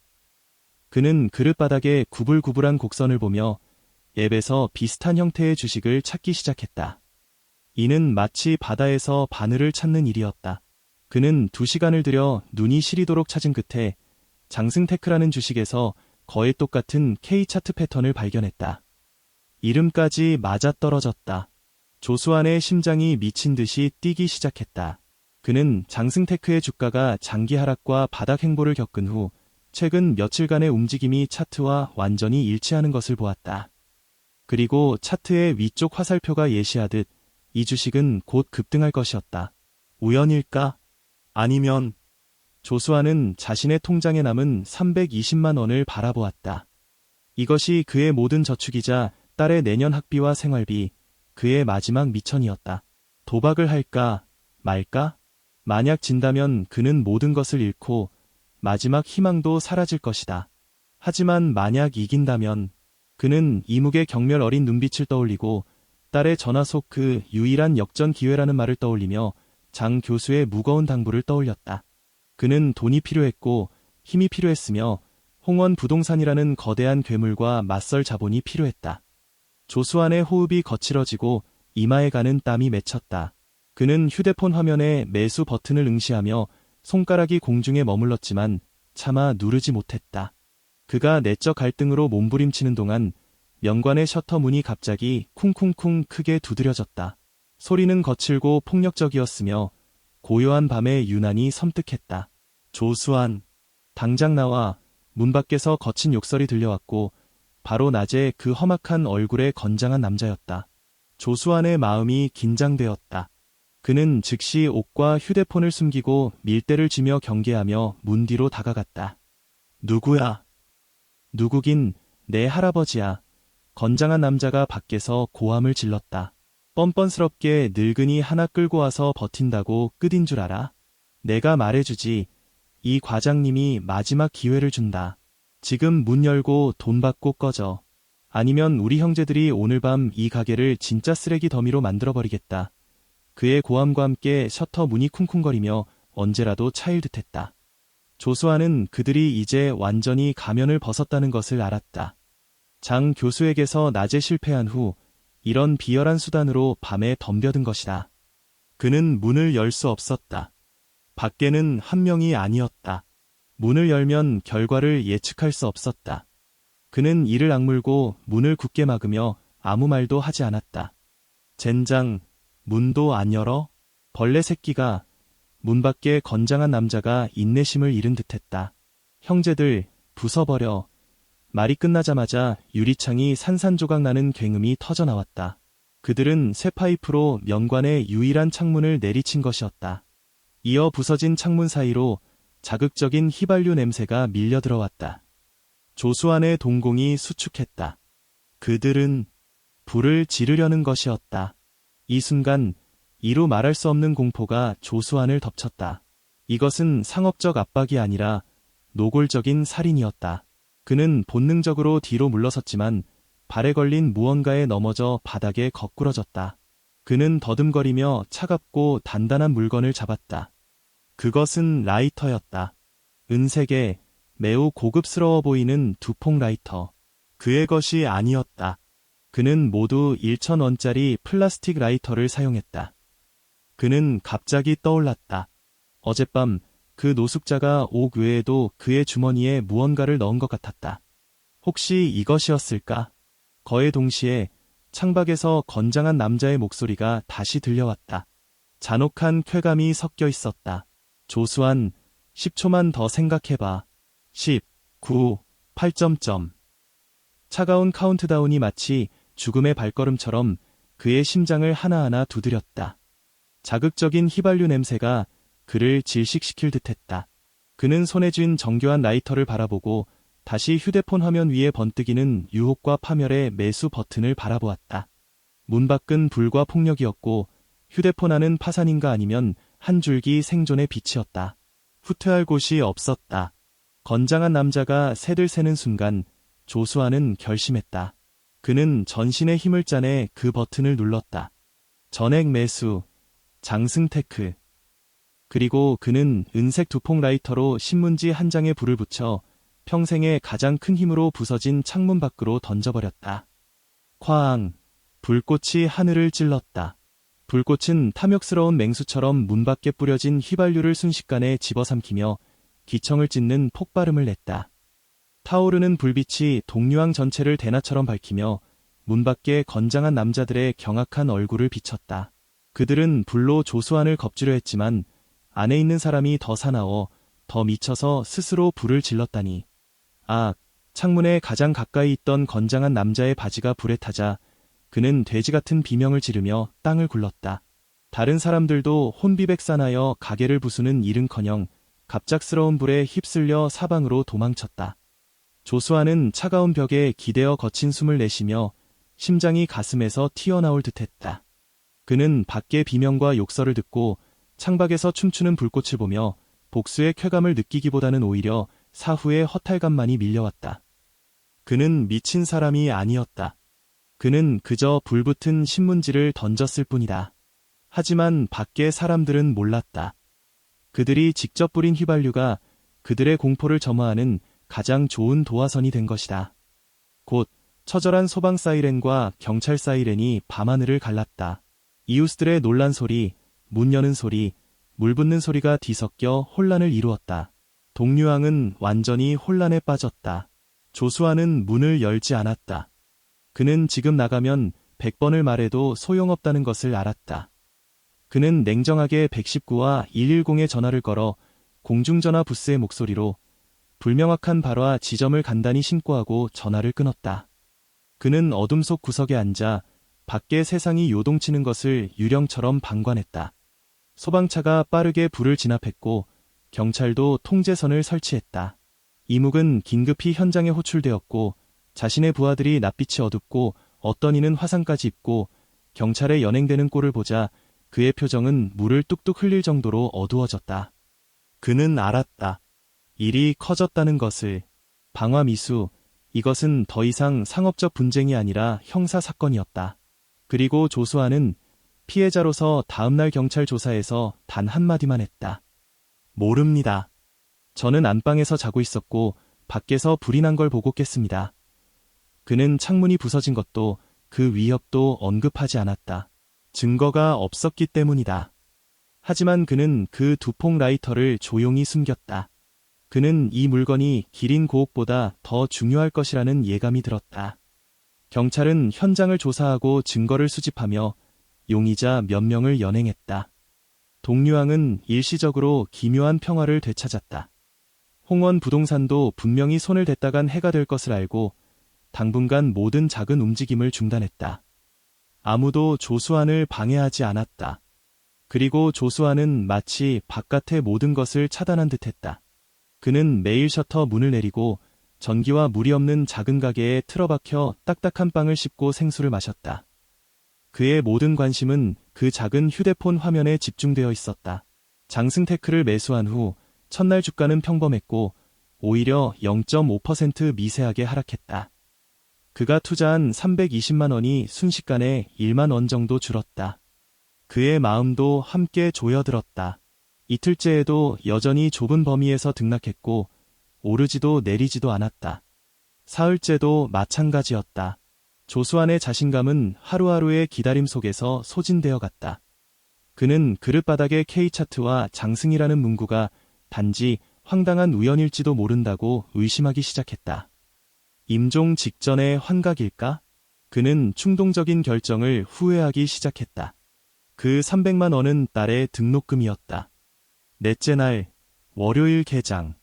그는 그릇바닥에 구불구불한 곡선을 보며 앱에서 비슷한 형태의 주식을 찾기 시작했다. 이는 마치 바다에서 바늘을 찾는 일이었다. 그는 2시간을 들여 눈이 시리도록 찾은 끝에 장승테크라는 주식에서 거의 똑같은 K차트 패턴을 발견했다. 이름까지 맞아떨어졌다. 조수환의 심장이 미친 듯이 뛰기 시작했다. 그는 장승테크의 주가가 장기 하락과 바닥 행보를 겪은 후 최근 며칠간의 움직임이 차트와 완전히 일치하는 것을 보았다. 그리고 차트의 위쪽 화살표가 예시하듯 이 주식은 곧 급등할 것이었다. 우연일까? 아니면 조수환은 자신의 통장에 남은 320만 원을 바라보았다. 이것이 그의 모든 저축이자 딸의 내년 학비와 생활비, 그의 마지막 미천이었다. 도박을 할까 말까? 만약 진다면 그는 모든 것을 잃고 마지막 희망도 사라질 것이다. 하지만 만약 이긴다면 그는 이묵의 경멸 어린 눈빛을 떠올리고 딸의 전화 속 그 유일한 역전 기회라는 말을 떠올리며 장 교수의 무거운 당부를 떠올렸다. 그는 돈이 필요했고 힘이 필요했으며 홍원 부동산이라는 거대한 괴물과 맞설 자본이 필요했다. 조수환의 호흡이 거칠어지고 이마에 가는 땀이 맺혔다. 그는 휴대폰 화면에 매수 버튼을 응시하며 손가락이 공중에 머물렀지만 차마 누르지 못했다. 그가 내적 갈등으로 몸부림치는 동안 명관의 셔터 문이 갑자기 쿵쿵쿵 크게 두드려졌다. 소리는 거칠고 폭력적이었으며 고요한 밤의 유난히 섬뜩했다. 조수환, 당장 나와. 문 밖에서 거친 욕설이 들려왔고 바로 낮에 그 험악한 얼굴의 건장한 남자였다. 조수환의 마음이 긴장되었다. 그는 즉시 옷과 휴대폰을 숨기고 밀대를 쥐며 경계하며 문 뒤로 다가갔다. 누구야? 누구긴 내 할아버지야. 건장한 남자가 밖에서 고함을 질렀다. 뻔뻔스럽게 늙은이 하나 끌고 와서 버틴다고 끝인 줄 알아? 내가 말해주지. 이 과장님이 마지막 기회를 준다. 지금 문 열고 돈 받고 꺼져. 아니면 우리 형제들이 오늘 밤 이 가게를 진짜 쓰레기 더미로 만들어버리겠다. 그의 고함과 함께 셔터 문이 쿵쿵거리며 언제라도 차일 듯했다. 조수환은 그들이 이제 완전히 가면을 벗었다는 것을 알았다. 장 교수에게서 낮에 실패한 후 이런 비열한 수단으로 밤에 덤벼든 것이다. 그는 문을 열 수 없었다. 밖에는 한 명이 아니었다. 문을 열면 결과를 예측할 수 없었다. 그는 이를 악물고 문을 굳게 막으며 아무 말도 하지 않았다. 젠장, 문도 안 열어? 벌레 새끼가. 문 밖에 건장한 남자가 인내심을 잃은 듯했다. 형제들, 부숴버려. 말이 끝나자마자 유리창이 산산조각 나는 굉음이 터져나왔다. 그들은 새 파이프로 명관의 유일한 창문을 내리친 것이었다. 이어 부서진 창문 사이로 자극적인 휘발유 냄새가 밀려 들어왔다. 조수환의 동공이 수축했다. 그들은 불을 지르려는 것이었다. 이 순간 이루 말할 수 없는 공포가 조수환을 덮쳤다. 이것은 상업적 압박이 아니라 노골적인 살인이었다. 그는 본능적으로 뒤로 물러섰지만 발에 걸린 무언가에 넘어져 바닥에 거꾸러졌다. 그는 더듬거리며 차갑고 단단한 물건을 잡았다. 그것은 라이터였다. 은색의 매우 고급스러워 보이는 두폭 라이터. 그의 것이 아니었다. 그는 모두 1,000원짜리 플라스틱 라이터를 사용했다. 그는 갑자기 떠올랐다. 어젯밤 그 노숙자가 옥 외에도 그의 주머니에 무언가를 넣은 것 같았다. 혹시 이것이었을까? 거의 동시에 창밖에서 건장한 남자의 목소리가 다시 들려왔다. 잔혹한 쾌감이 섞여 있었다. 조수환, 10초만 더 생각해봐. 10, 9, 8점점. 차가운 카운트다운이 마치 죽음의 발걸음처럼 그의 심장을 하나하나 두드렸다. 자극적인 휘발유 냄새가 그를 질식시킬 듯했다. 그는 손에 쥔 정교한 라이터를 바라보고 다시 휴대폰 화면 위에 번뜩이는 유혹과 파멸의 매수 버튼을 바라보았다. 문 밖은 불과 폭력이었고 휴대폰 안은 파산인가 아니면 한 줄기 생존의 빛이었다. 후퇴할 곳이 없었다. 건장한 남자가 새들 새는 순간 조수아는 결심했다. 그는 전신의 힘을 짜내 그 버튼을 눌렀다. 전액 매수, 장승테크. 그리고 그는 은색 두폭 라이터로 신문지 한 장에 불을 붙여 평생의 가장 큰 힘으로 부서진 창문 밖으로 던져버렸다. 쾅! 불꽃이 하늘을 찔렀다. 불꽃은 탐욕스러운 맹수처럼 문 밖에 뿌려진 휘발유를 순식간에 집어삼키며 기청을 찢는 폭발음을 냈다. 타오르는 불빛이 동류항 전체를 대낮처럼 밝히며 문 밖에 건장한 남자들의 경악한 얼굴을 비쳤다. 그들은 불로 조수안을 겁주려 했지만 안에 있는 사람이 더 사나워 더 미쳐서 스스로 불을 질렀다니. 아, 창문에 가장 가까이 있던 건장한 남자의 바지가 불에 타자 그는 돼지 같은 비명을 지르며 땅을 굴렀다. 다른 사람들도 혼비백산하여 가게를 부수는 일은커녕 갑작스러운 불에 휩쓸려 사방으로 도망쳤다. 조수아는 차가운 벽에 기대어 거친 숨을 내쉬며 심장이 가슴에서 튀어나올 듯했다. 그는 밖의 비명과 욕설을 듣고 창밖에서 춤추는 불꽃을 보며 복수의 쾌감을 느끼기보다는 오히려 사후의 허탈감만이 밀려왔다. 그는 미친 사람이 아니었다. 그는 그저 불붙은 신문지를 던졌을 뿐이다. 하지만 밖의 사람들은 몰랐다. 그들이 직접 뿌린 휘발유가 그들의 공포를 점화하는 가장 좋은 도화선이 된 것이다. 곧 처절한 소방 사이렌과 경찰 사이렌이 밤하늘을 갈랐다. 이웃들의 놀란 소리, 문 여는 소리, 물 붓는 소리가 뒤섞여 혼란을 이루었다. 동류항은 완전히 혼란에 빠졌다. 조수아는 문을 열지 않았다. 그는 지금 나가면 100번을 말해도 소용없다는 것을 알았다. 그는 냉정하게 119와 110에 전화를 걸어 공중전화 부스의 목소리로 불명확한 발화 지점을 간단히 신고하고 전화를 끊었다. 그는 어둠 속 구석에 앉아 밖의 세상이 요동치는 것을 유령처럼 방관했다. 소방차가 빠르게 불을 진압했고 경찰도 통제선을 설치했다. 이묵은 긴급히 현장에 호출되었고 자신의 부하들이 낯빛이 어둡고 어떤 이는 화상까지 입고 경찰에 연행되는 꼴을 보자 그의 표정은 물을 뚝뚝 흘릴 정도로 어두워졌다. 그는 알았다. 일이 커졌다는 것을. 방화미수, 이것은 더 이상 상업적 분쟁이 아니라 형사사건이었다. 그리고 조수아는 피해자로서 다음날 경찰 조사에서 단 한마디만 했다. 모릅니다. 저는 안방에서 자고 있었고 밖에서 불이 난 걸 보고 깼습니다. 그는 창문이 부서진 것도 그 위협도 언급하지 않았다. 증거가 없었기 때문이다. 하지만 그는 그 두폭 라이터를 조용히 숨겼다. 그는 이 물건이 기린 고옥보다 더 중요할 것이라는 예감이 들었다. 경찰은 현장을 조사하고 증거를 수집하며 용의자 몇 명을 연행했다. 동류항은 일시적으로 기묘한 평화를 되찾았다. 홍원 부동산도 분명히 손을 댔다간 해가 될 것을 알고 당분간 모든 작은 움직임을 중단했다. 아무도 조수안을 방해하지 않았다. 그리고 조수안은 마치 바깥의 모든 것을 차단한 듯했다. 그는 매일 셔터 문을 내리고 전기와 물이 없는 작은 가게에 틀어박혀 딱딱한 빵을 씹고 생수를 마셨다. 그의 모든 관심은 그 작은 휴대폰 화면에 집중되어 있었다. 장승테크를 매수한 후 첫날 주가는 평범했고 오히려 0.5% 미세하게 하락했다. 그가 투자한 320만 원이 순식간에 1만 원 정도 줄었다. 그의 마음도 함께 조여들었다. 이틀째에도 여전히 좁은 범위에서 등락했고 오르지도 내리지도 않았다. 사흘째도 마찬가지였다. 조수안의 자신감은 하루하루의 기다림 속에서 소진되어 갔다. 그는 그릇바닥의 K차트와 장승이라는 문구가 단지 황당한 우연일지도 모른다고 의심하기 시작했다. 임종 직전의 환각일까? 그는 충동적인 결정을 후회하기 시작했다. 그 300만 원은 딸의 등록금이었다. 넷째 날, 월요일 개장.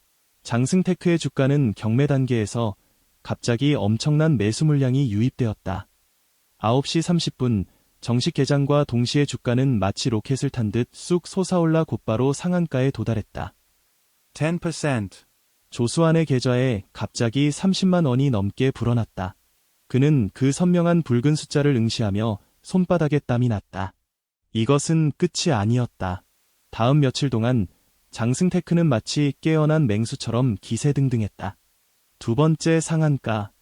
장승테크의 주가는 경매 단계에서 갑자기 엄청난 매수 물량이 유입되었다. 9시 30분, 정식 개장과 동시에 주가는 마치 로켓을 탄 듯 쑥 솟아올라 곧바로 상한가에 도달했다. 10%. 조수환의 계좌에 갑자기 30만 원이 넘게 불어났다. 그는 그 선명한 붉은 숫자를 응시하며 손바닥에 땀이 났다. 이것은 끝이 아니었다. 다음 며칠 동안 장승테크는 마치 깨어난 맹수처럼 기세등등했다. 두 번째 상한가,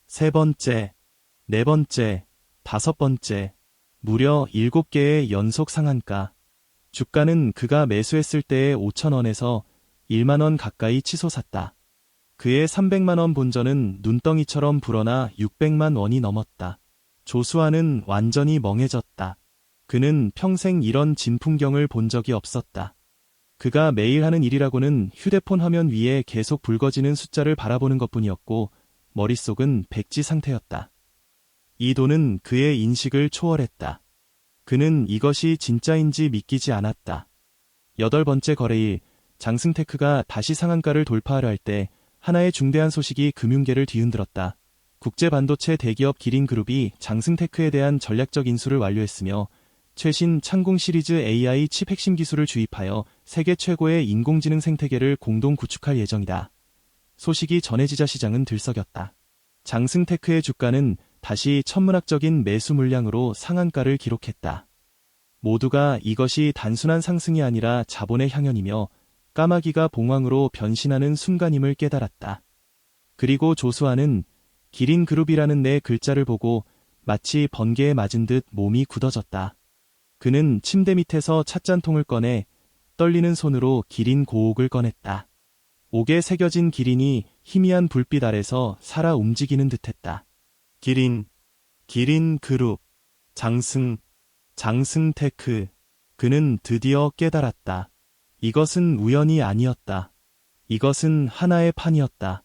세 번째, 네 번째, 다섯 번째, 무려 7개의 연속 상한가. 주가는 그가 매수했을 때의 5,000원에서 1만 원 가까이 치솟았다. 그의 300만 원 본전은 눈덩이처럼 불어나 600만 원이 넘었다. 조수환은 완전히 멍해졌다. 그는 평생 이런 진풍경을 본 적이 없었다. 그가 매일 하는 일이라고는 휴대폰 화면 위에 계속 붉어지는 숫자를 바라보는 것뿐이었고 머릿속은 백지 상태였다. 이 돈은 그의 인식을 초월했다. 그는 이것이 진짜인지 믿기지 않았다. 8번째 거래일, 장승테크가 다시 상한가를 돌파하려 할 때 하나의 중대한 소식이 금융계를 뒤흔들었다. 국제반도체 대기업 기린그룹이 장승테크에 대한 전략적 인수를 완료했으며 최신 창공 시리즈 AI 칩 핵심 기술을 주입하여 세계 최고의 인공지능 생태계를 공동 구축할 예정이다. 소식이 전해지자 시장은 들썩였다. 장승테크의 주가는 다시 천문학적인 매수 물량으로 상한가를 기록했다. 모두가 이것이 단순한 상승이 아니라 자본의 향연이며 까마귀가 봉황으로 변신하는 순간임을 깨달았다. 그리고 조수환은 기린그룹이라는 네 글자를 보고 마치 번개에 맞은 듯 몸이 굳어졌다. 그는 침대 밑에서 찻잔통을 꺼내 떨리는 손으로 기린 고옥을 꺼냈다. 옥에 새겨진 기린이 희미한 불빛 아래서 살아 움직이는 듯했다. 기린그룹, 장승테크. 그는 드디어 깨달았다. 이것은 우연이 아니었다. 이것은 하나의 판이었다.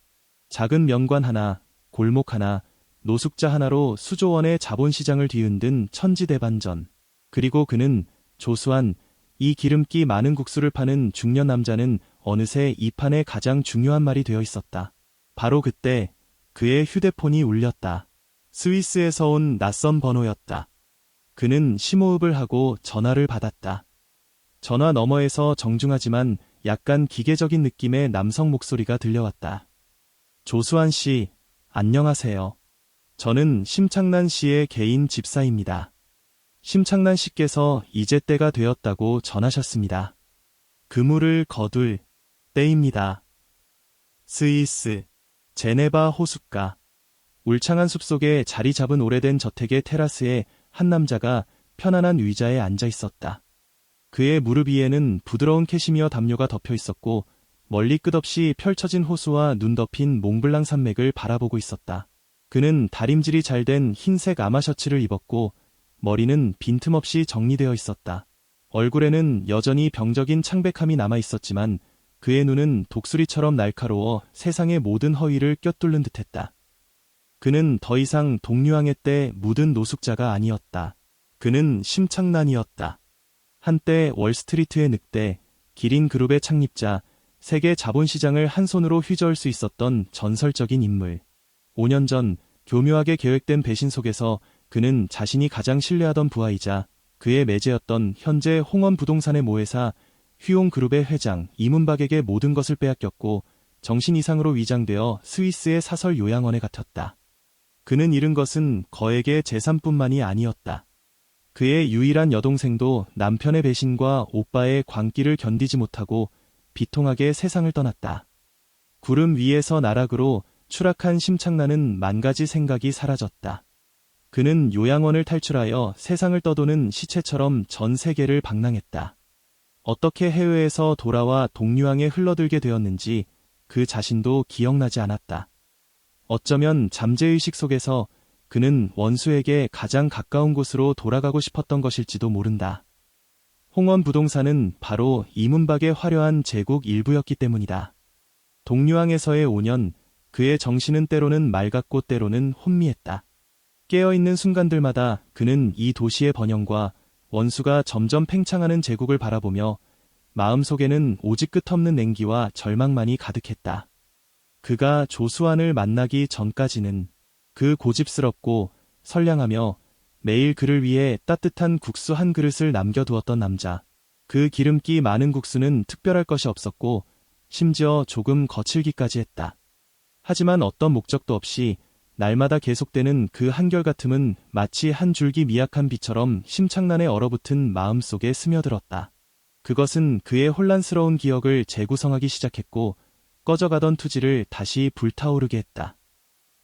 작은 명관 하나, 골목 하나, 노숙자 하나로 수조 원의 자본시장을 뒤흔든 천지대반전. 그리고 그는 조수환, 이 기름기 많은 국수를 파는 중년 남자는 어느새 이 판의 가장 중요한 말이 되어 있었다. 바로 그때 그의 휴대폰이 울렸다. 스위스에서 온 낯선 번호였다. 그는 심호흡을 하고 전화를 받았다. 전화 너머에서 정중하지만 약간 기계적인 느낌의 남성 목소리가 들려왔다. 조수환 씨, 안녕하세요. 저는 심창난 씨의 개인 집사입니다. 심창난 씨께서 이제 때가 되었다고 전하셨습니다. 그물을 거둘 때입니다. 스위스, 제네바 호숫가. 울창한 숲속에 자리 잡은 오래된 저택의 테라스에 한 남자가 편안한 의자에 앉아 있었다. 그의 무릎 위에는 부드러운 캐시미어 담요가 덮여 있었고 멀리 끝없이 펼쳐진 호수와 눈 덮인 몽블랑 산맥을 바라보고 있었다. 그는 다림질이 잘 된 흰색 아마 셔츠를 입었고 머리는 빈틈없이 정리되어 있었다. 얼굴에는 여전히 병적인 창백함이 남아 있었지만 그의 눈은 독수리처럼 날카로워 세상의 모든 허위를 꿰뚫는 듯했다. 그는 더 이상 동류왕의 때 묻은 노숙자가 아니었다. 그는 심창난이었다. 한때 월스트리트의 늑대, 기린그룹의 창립자, 세계 자본시장을 한 손으로 휘저을 수 있었던 전설적인 인물. 5년 전 교묘하게 계획된 배신 속에서 그는 자신이 가장 신뢰하던 부하이자 그의 매제였던 현재 홍원부동산의 모회사 휘용그룹의 회장 이문박에게 모든 것을 빼앗겼고 정신 이상으로 위장되어 스위스의 사설 요양원에 갇혔다. 그는 잃은 것은 거액의 재산뿐만이 아니었다. 그의 유일한 여동생도 남편의 배신과 오빠의 광기를 견디지 못하고 비통하게 세상을 떠났다. 구름 위에서 나락으로 추락한 심창난은 만 가지 생각이 사라졌다. 그는 요양원을 탈출하여 세상을 떠도는 시체처럼 전 세계를 방랑했다. 어떻게 해외에서 돌아와 동류항에 흘러들게 되었는지 그 자신도 기억나지 않았다. 어쩌면 잠재의식 속에서 그는 원수에게 가장 가까운 곳으로 돌아가고 싶었던 것일지도 모른다. 홍원부동산은 바로 이문박의 화려한 제국 일부였기 때문이다. 동류항에서의 5년, 그의 정신은 때로는 맑았고 때로는 혼미했다. 깨어있는 순간들마다 그는 이 도시의 번영과 원수가 점점 팽창하는 제국을 바라보며 마음속에는 오직 끝없는 냉기와 절망만이 가득했다. 그가 조수환을 만나기 전까지는 그 고집스럽고 선량하며 매일 그를 위해 따뜻한 국수 한 그릇을 남겨두었던 남자. 그 기름기 많은 국수는 특별할 것이 없었고 심지어 조금 거칠기까지 했다. 하지만 어떤 목적도 없이 날마다 계속되는 그 한결같음은 마치 한 줄기 미약한 비처럼 심창난의 얼어붙은 마음속에 스며들었다. 그것은 그의 혼란스러운 기억을 재구성하기 시작했고 꺼져가던 투지를 다시 불타오르게 했다.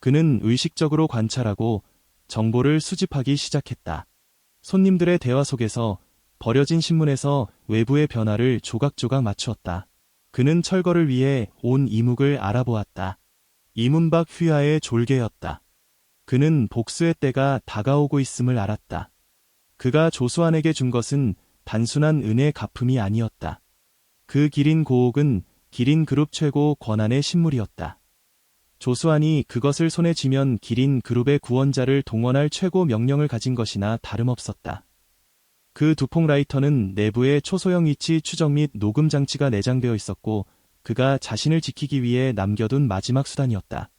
그는 의식적으로 관찰하고 정보를 수집하기 시작했다. 손님들의 대화 속에서 버려진 신문에서 외부의 변화를 조각조각 맞추었다. 그는 철거를 위해 온 이묵을 알아보았다. 이문박 휘하의 졸개였다. 그는 복수의 때가 다가오고 있음을 알았다. 그가 조수환에게 준 것은 단순한 은혜 갚음이 아니었다. 그 기린 고옥은 기린그룹 최고 권한의 신물이었다. 조수환이 그것을 손에 쥐면 기린그룹의 구원자를 동원할 최고 명령을 가진 것이나 다름없었다. 그 두폭라이터는 내부에 초소형 위치 추적 및 녹음 장치가 내장되어 있었고 그가 자신을 지키기 위해 남겨둔 마지막 수단이었다.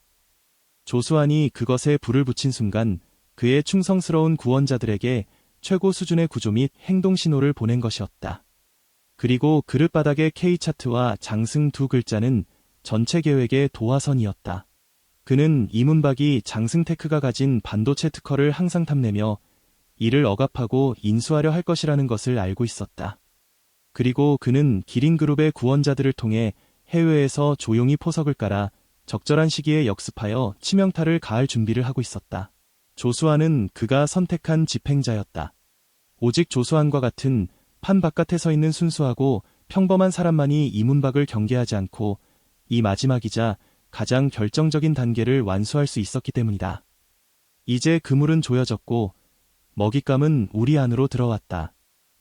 조수환이 그것에 불을 붙인 순간 그의 충성스러운 구원자들에게 최고 수준의 구조 및 행동 신호를 보낸 것이었다. 그리고 그릇바닥의 K차트와 장승 두 글자는 전체 계획의 도화선이었다. 그는 이문박이 장승테크가 가진 반도체 특허를 항상 탐내며 이를 억압하고 인수하려 할 것이라는 것을 알고 있었다. 그리고 그는 기린그룹의 구원자들을 통해 해외에서 조용히 포석을 깔아 적절한 시기에 역습하여 치명타를 가할 준비를 하고 있었다. 조수환은 그가 선택한 집행자였다. 오직 조수환과 같은 판 바깥에 서 있는 순수하고 평범한 사람만이 이문박을 경계하지 않고 이 마지막이자 가장 결정적인 단계를 완수할 수 있었기 때문이다. 이제 그물은 조여졌고 먹잇감은 우리 안으로 들어왔다.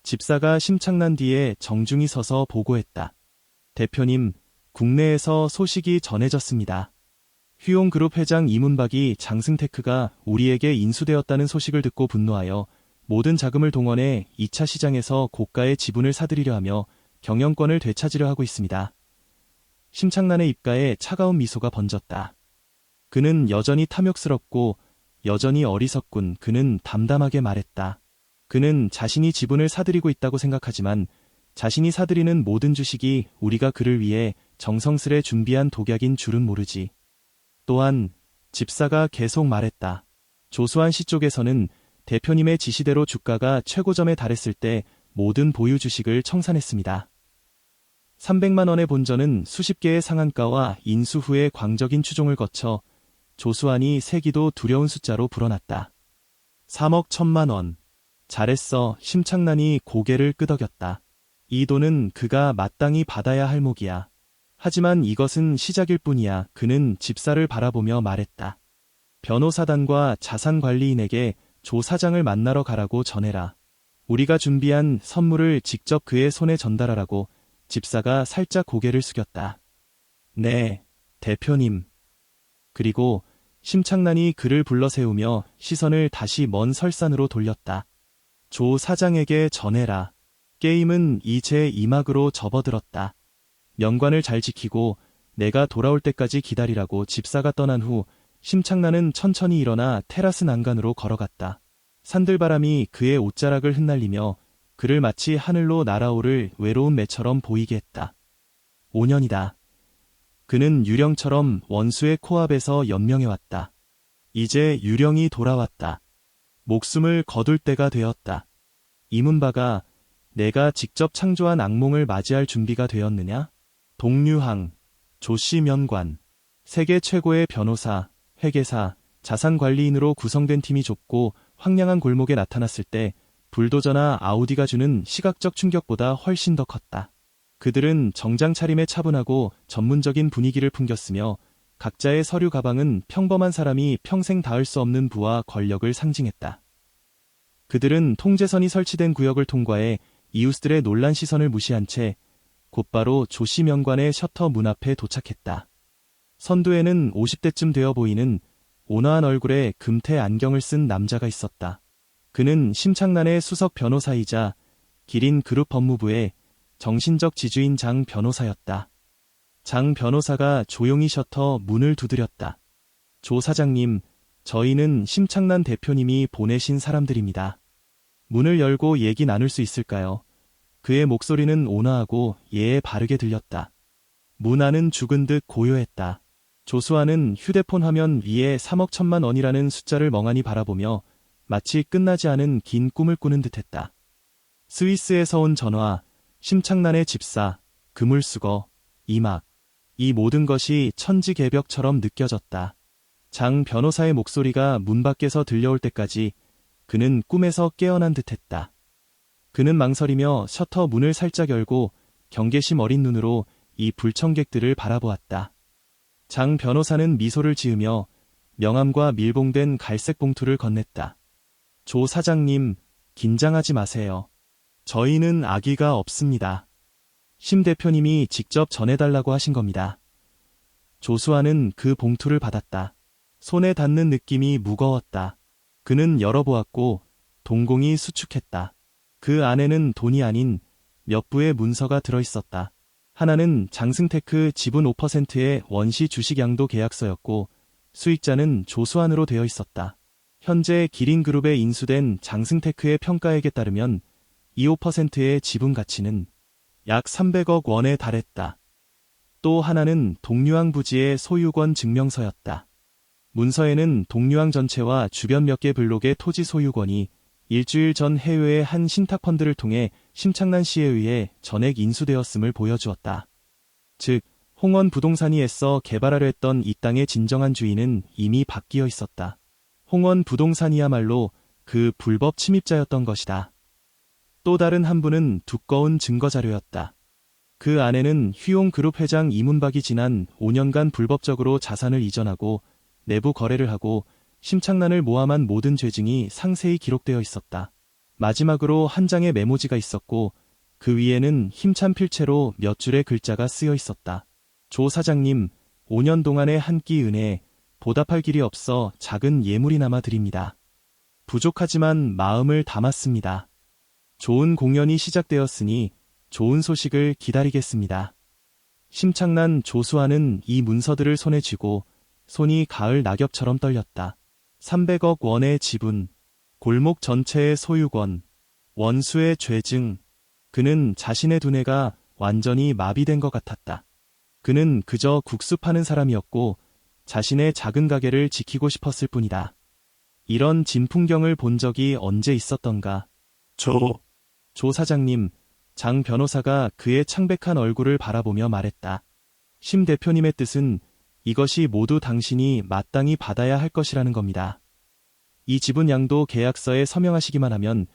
집사가 심창난 뒤에 정중히 서서 보고했다. 대표님, 국내에서 소식이 전해졌습니다. 휘용그룹 회장 이문박이 장승테크가 우리에게 인수되었다는 소식을 듣고 분노하여 모든 자금을 동원해 2차 시장에서 고가의 지분을 사들이려 하며 경영권을 되찾으려 하고 있습니다. 심창난의 입가에 차가운 미소가 번졌다. 그는 여전히 탐욕스럽고 여전히 어리석군. 그는 담담하게 말했다. 그는 자신이 지분을 사들이고 있다고 생각하지만 자신이 사들이는 모든 주식이 우리가 그를 위해 정성스레 준비한 독약인 줄은 모르지. 또한 집사가 계속 말했다. 조수환 씨 쪽에서는 대표님의 지시대로 주가가 최고점에 달했을 때 모든 보유 주식을 청산했습니다. 300만 원의 본전은 수십 개의 상한가와 인수 후의 광적인 추종을 거쳐 조수환이 세기도 두려운 숫자로 불어났다. 3억 1천만 원. 잘했어. 심창난이 고개를 끄덕였다. 이 돈은 그가 마땅히 받아야 할 몫이야. 하지만 이것은 시작일 뿐이야. 그는 집사를 바라보며 말했다. 변호사단과 자산관리인에게 조 사장을 만나러 가라고 전해라. 우리가 준비한 선물을 직접 그의 손에 전달하라고. 집사가 살짝 고개를 숙였다. 네, 대표님. 그리고 심창난이 그를 불러 세우며 시선을 다시 먼 설산으로 돌렸다. 조 사장에게 전해라. 게임은 이제 이막으로 접어들었다. 명관을 잘 지키고 내가 돌아올 때까지 기다리라고. 집사가 떠난 후 심창난은 천천히 일어나 테라스 난간으로 걸어갔다. 산들바람이 그의 옷자락을 흩날리며 그를 마치 하늘로 날아오를 외로운 매처럼 보이게 했다. 5년이다. 그는 유령처럼 원수의 코앞에서 연명해왔다. 이제 유령이 돌아왔다. 목숨을 거둘 때가 되었다. 이문박아, 내가 직접 창조한 악몽을 맞이할 준비가 되었느냐? 동류항, 조씨 면관, 세계 최고의 변호사, 회계사, 자산관리인으로 구성된 팀이 좁고 황량한 골목에 나타났을 때 불도저나 아우디가 주는 시각적 충격보다 훨씬 더 컸다. 그들은 정장 차림에 차분하고 전문적인 분위기를 풍겼으며 각자의 서류 가방은 평범한 사람이 평생 닿을 수 없는 부와 권력을 상징했다. 그들은 통제선이 설치된 구역을 통과해 이웃들의 놀란 시선을 무시한 채 곧바로 조씨 면관의 셔터 문 앞에 도착했다. 선두에는 50대쯤 되어 보이는 온화한 얼굴에 금태 안경을 쓴 남자가 있었다. 그는 심창난의 수석 변호사이자 기린그룹 법무부의 정신적 지주인 장 변호사였다. 장 변호사가 조용히 셔터 문을 두드렸다. 조 사장님, 저희는 심창난 대표님이 보내신 사람들입니다. 문을 열고 얘기 나눌 수 있을까요? 그의 목소리는 온화하고 예에 바르게 들렸다. 문 안은 죽은 듯 고요했다. 조수아는 휴대폰 화면 위에 3억 1천만 원이라는 숫자를 멍하니 바라보며 마치 끝나지 않은 긴 꿈을 꾸는 듯했다. 스위스에서 온 전화, 심창난의 집사, 그물수거, 이막. 이 모든 것이 천지개벽처럼 느껴졌다. 장 변호사의 목소리가 문 밖에서 들려올 때까지 그는 꿈에서 깨어난 듯했다. 그는 망설이며 셔터 문을 살짝 열고 경계심 어린 눈으로 이 불청객들을 바라보았다. 장 변호사는 미소를 지으며 명함과 밀봉된 갈색 봉투를 건넸다. 조 사장님, 긴장하지 마세요. 저희는 아기가 없습니다. 심 대표님이 직접 전해달라고 하신 겁니다. 조수아는 그 봉투를 받았다. 손에 닿는 느낌이 무거웠다. 그는 열어보았고 동공이 수축했다. 그 안에는 돈이 아닌 몇 부의 문서가 들어있었다. 하나는 장승테크 지분 5%의 원시 주식 양도 계약서였고 수익자는 조수안으로 되어 있었다. 현재 기린그룹에 인수된 장승테크의 평가액에 따르면 이 5%의 지분 가치는 약 300억 원에 달했다. 또 하나는 동류항 부지의 소유권 증명서였다. 문서에는 동류항 전체와 주변 몇 개 블록의 토지 소유권이 일주일 전 해외의 한 신탁펀드를 통해 심창난 씨에 의해 전액 인수되었음을 보여주었다. 즉, 홍원 부동산이 애써 개발하려 했던 이 땅의 진정한 주인은 이미 바뀌어 있었다. 홍원 부동산이야말로 그 불법 침입자였던 것이다. 또 다른 한 분은 두꺼운 증거자료였다. 그 안에는 휘용그룹 회장 이문박이 지난 5년간 불법적으로 자산을 이전하고 내부 거래를 하고 심창난을 모함한 모든 죄증이 상세히 기록되어 있었다. 마지막으로 한 장의 메모지가 있었고 그 위에는 힘찬 필체로 몇 줄의 글자가 쓰여 있었다. 조 사장님, 5년 동안의 한 끼 은혜에 보답할 길이 없어 작은 예물이 남아 드립니다. 부족하지만 마음을 담았습니다. 좋은 공연이 시작되었으니 좋은 소식을 기다리겠습니다. 심창난 조수아는 이 문서들을 손에 쥐고 손이 가을 낙엽처럼 떨렸다. 300억 원의 지분, 골목 전체의 소유권, 원수의 죄증. 그는 자신의 두뇌가 완전히 마비된 것 같았다. 그는 그저 국수 파는 사람이었고 자신의 작은 가게를 지키고 싶었을 뿐이다. 이런 진풍경을 본 적이 언제 있었던가. 조 사장님, 장 변호사가 그의 창백한 얼굴을 바라보며 말했다. 심 대표님의 뜻은 이것이 모두 당신이 마땅히 받아야 할 것이라는 겁니다. 이 지분 양도 계약서에 서명하시기만 하면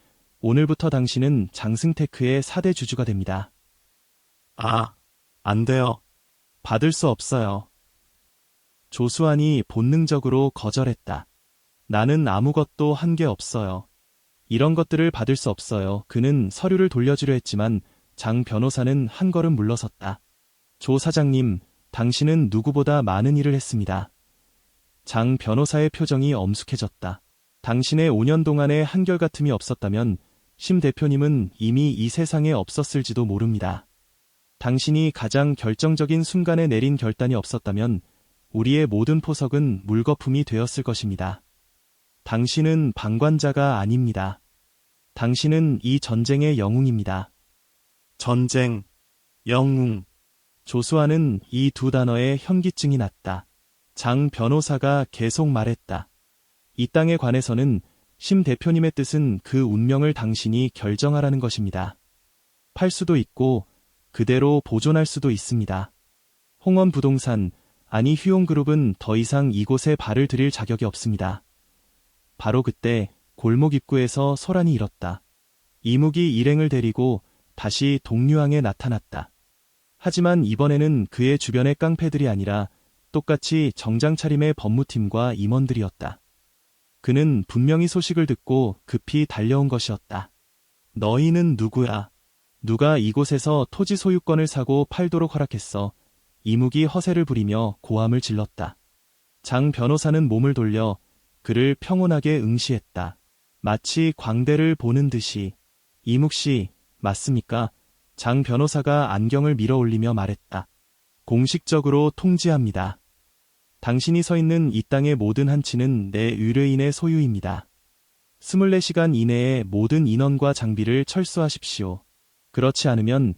오늘부터 당신은 장승테크의 4대 주주가 됩니다. 안 돼요. 받을 수 없어요. 조수안이 본능적으로 거절했다. 나는 아무것도 한 게 없어요. 이런 것들을 받을 수 없어요. 그는 서류를 돌려주려 했지만 장 변호사는 한 걸음 물러섰다. 조 사장님, 당신은 누구보다 많은 일을 했습니다. 장 변호사의 표정이 엄숙해졌다. 당신의 5년 동안의 한결같음이 없었다면 심 대표님은 이미 이 세상에 없었을지도 모릅니다. 당신이 가장 결정적인 순간에 내린 결단이 없었다면 우리의 모든 포석은 물거품이 되었을 것입니다. 당신은 방관자가 아닙니다. 당신은 이 전쟁의 영웅입니다. 전쟁, 영웅. 조수아는 이 두 단어에 현기증이 났다. 장 변호사가 계속 말했다. 이 땅에 관해서는 심 대표님의 뜻은 그 운명을 당신이 결정하라는 것입니다. 팔 수도 있고 그대로 보존할 수도 있습니다. 홍원 부동산, 아니 휘용그룹은 더 이상 이곳에 발을 들일 자격이 없습니다. 바로 그때 골목 입구에서 소란이 일었다. 이묵이 일행을 데리고 다시 동류항에 나타났다. 하지만 이번에는 그의 주변의 깡패들이 아니라 똑같이 정장 차림의 법무팀과 임원들이었다. 그는 분명히 소식을 듣고 급히 달려온 것이었다. 너희는 누구야? 누가 이곳에서 토지 소유권을 사고 팔도록 허락했어? 이묵이 허세를 부리며 고함을 질렀다. 장 변호사는 몸을 돌려 그를 평온하게 응시했다. 마치 광대를 보는 듯이. 이묵 씨, 맞습니까? 장 변호사가 안경을 밀어 올리며 말했다. 공식적으로 통지합니다. 당신이 서 있는 이 땅의 모든 한치는 내 의뢰인의 소유입니다. 24시간 이내에 모든 인원과 장비를 철수하십시오. 그렇지 않으면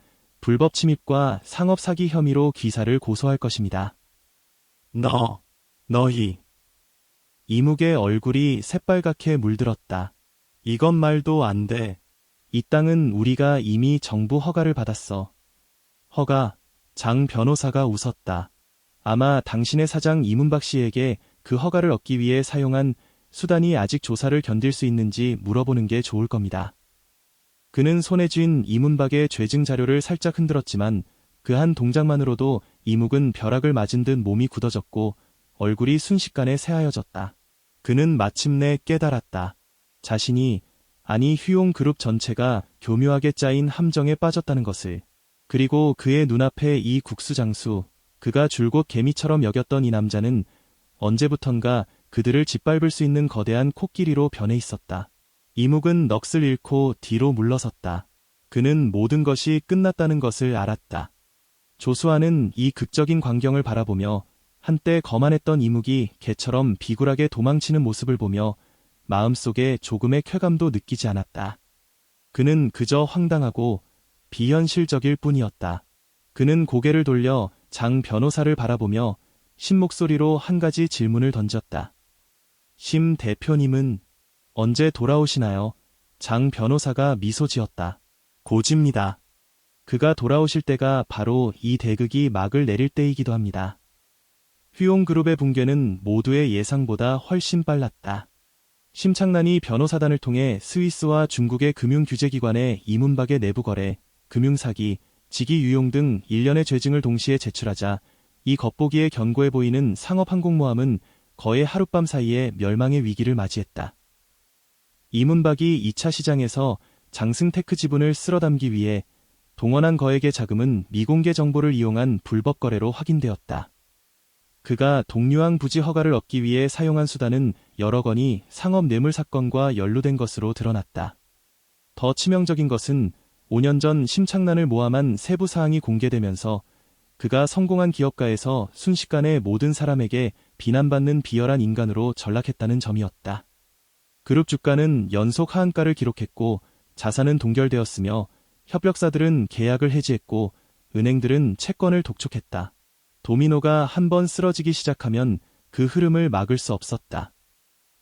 불법 침입과 상업 사기 혐의로 기사를 고소할 것입니다. 너희. 이묵의 얼굴이 새빨갛게 물들었다. 이건 말도 안 돼. 이 땅은 우리가 이미 정부 허가를 받았어. 허가? 장 변호사가 웃었다. 아마 당신의 사장 이문박 씨에게 그 허가를 얻기 위해 사용한 수단이 아직 조사를 견딜 수 있는지 물어보는 게 좋을 겁니다. 그는 손에 쥔 이문박의 죄증 자료를 살짝 흔들었지만 그 한 동작만으로도 이묵은 벼락을 맞은 듯 몸이 굳어졌고 얼굴이 순식간에 새하얘졌다. 그는 마침내 깨달았다. 자신이, 아니 휘용 그룹 전체가 교묘하게 짜인 함정에 빠졌다는 것을. 그리고 그의 눈앞에 이 국수장수, 그가 줄곧 개미처럼 여겼던 이 남자는 언제부턴가 그들을 짓밟을 수 있는 거대한 코끼리로 변해 있었다. 이묵은 넋을 잃고 뒤로 물러섰다. 그는 모든 것이 끝났다는 것을 알았다. 조수아는 이 극적인 광경을 바라보며 한때 거만했던 이묵이 개처럼 비굴하게 도망치는 모습을 보며 마음속에 조금의 쾌감도 느끼지 않았다. 그는 그저 황당하고 비현실적일 뿐이었다. 그는 고개를 돌려 장 변호사를 바라보며 신 목소리로 한 가지 질문을 던졌다. 심 대표님은 언제 돌아오시나요? 장 변호사가 미소 지었다. 곧입니다. 그가 돌아오실 때가 바로 이 대극이 막을 내릴 때이기도 합니다. 휘용그룹의 붕괴는 모두의 예상보다 훨씬 빨랐다. 심창난이 변호사단을 통해 스위스와 중국의 금융규제기관에 이문박의 내부거래, 금융사기, 직위유용 등 일련의 죄증을 동시에 제출하자 이 겉보기에 견고해 보이는 상업항공모함은 거의 하룻밤 사이에 멸망의 위기를 맞이했다. 이문박이 2차 시장에서 장승테크 지분을 쓸어담기 위해 동원한 거액의 자금은 미공개 정보를 이용한 불법 거래로 확인되었다. 그가 동류항 부지 허가를 얻기 위해 사용한 수단은 여러 건이 상업 뇌물 사건과 연루된 것으로 드러났다. 더 치명적인 것은 5년 전 심창난을 모함한 세부 사항이 공개되면서 그가 성공한 기업가에서 순식간에 모든 사람에게 비난받는 비열한 인간으로 전락했다는 점이었다. 그룹 주가는 연속 하한가를 기록했고 자산은 동결되었으며 협력사들은 계약을 해지했고 은행들은 채권을 독촉했다. 도미노가 한번 쓰러지기 시작하면 그 흐름을 막을 수 없었다.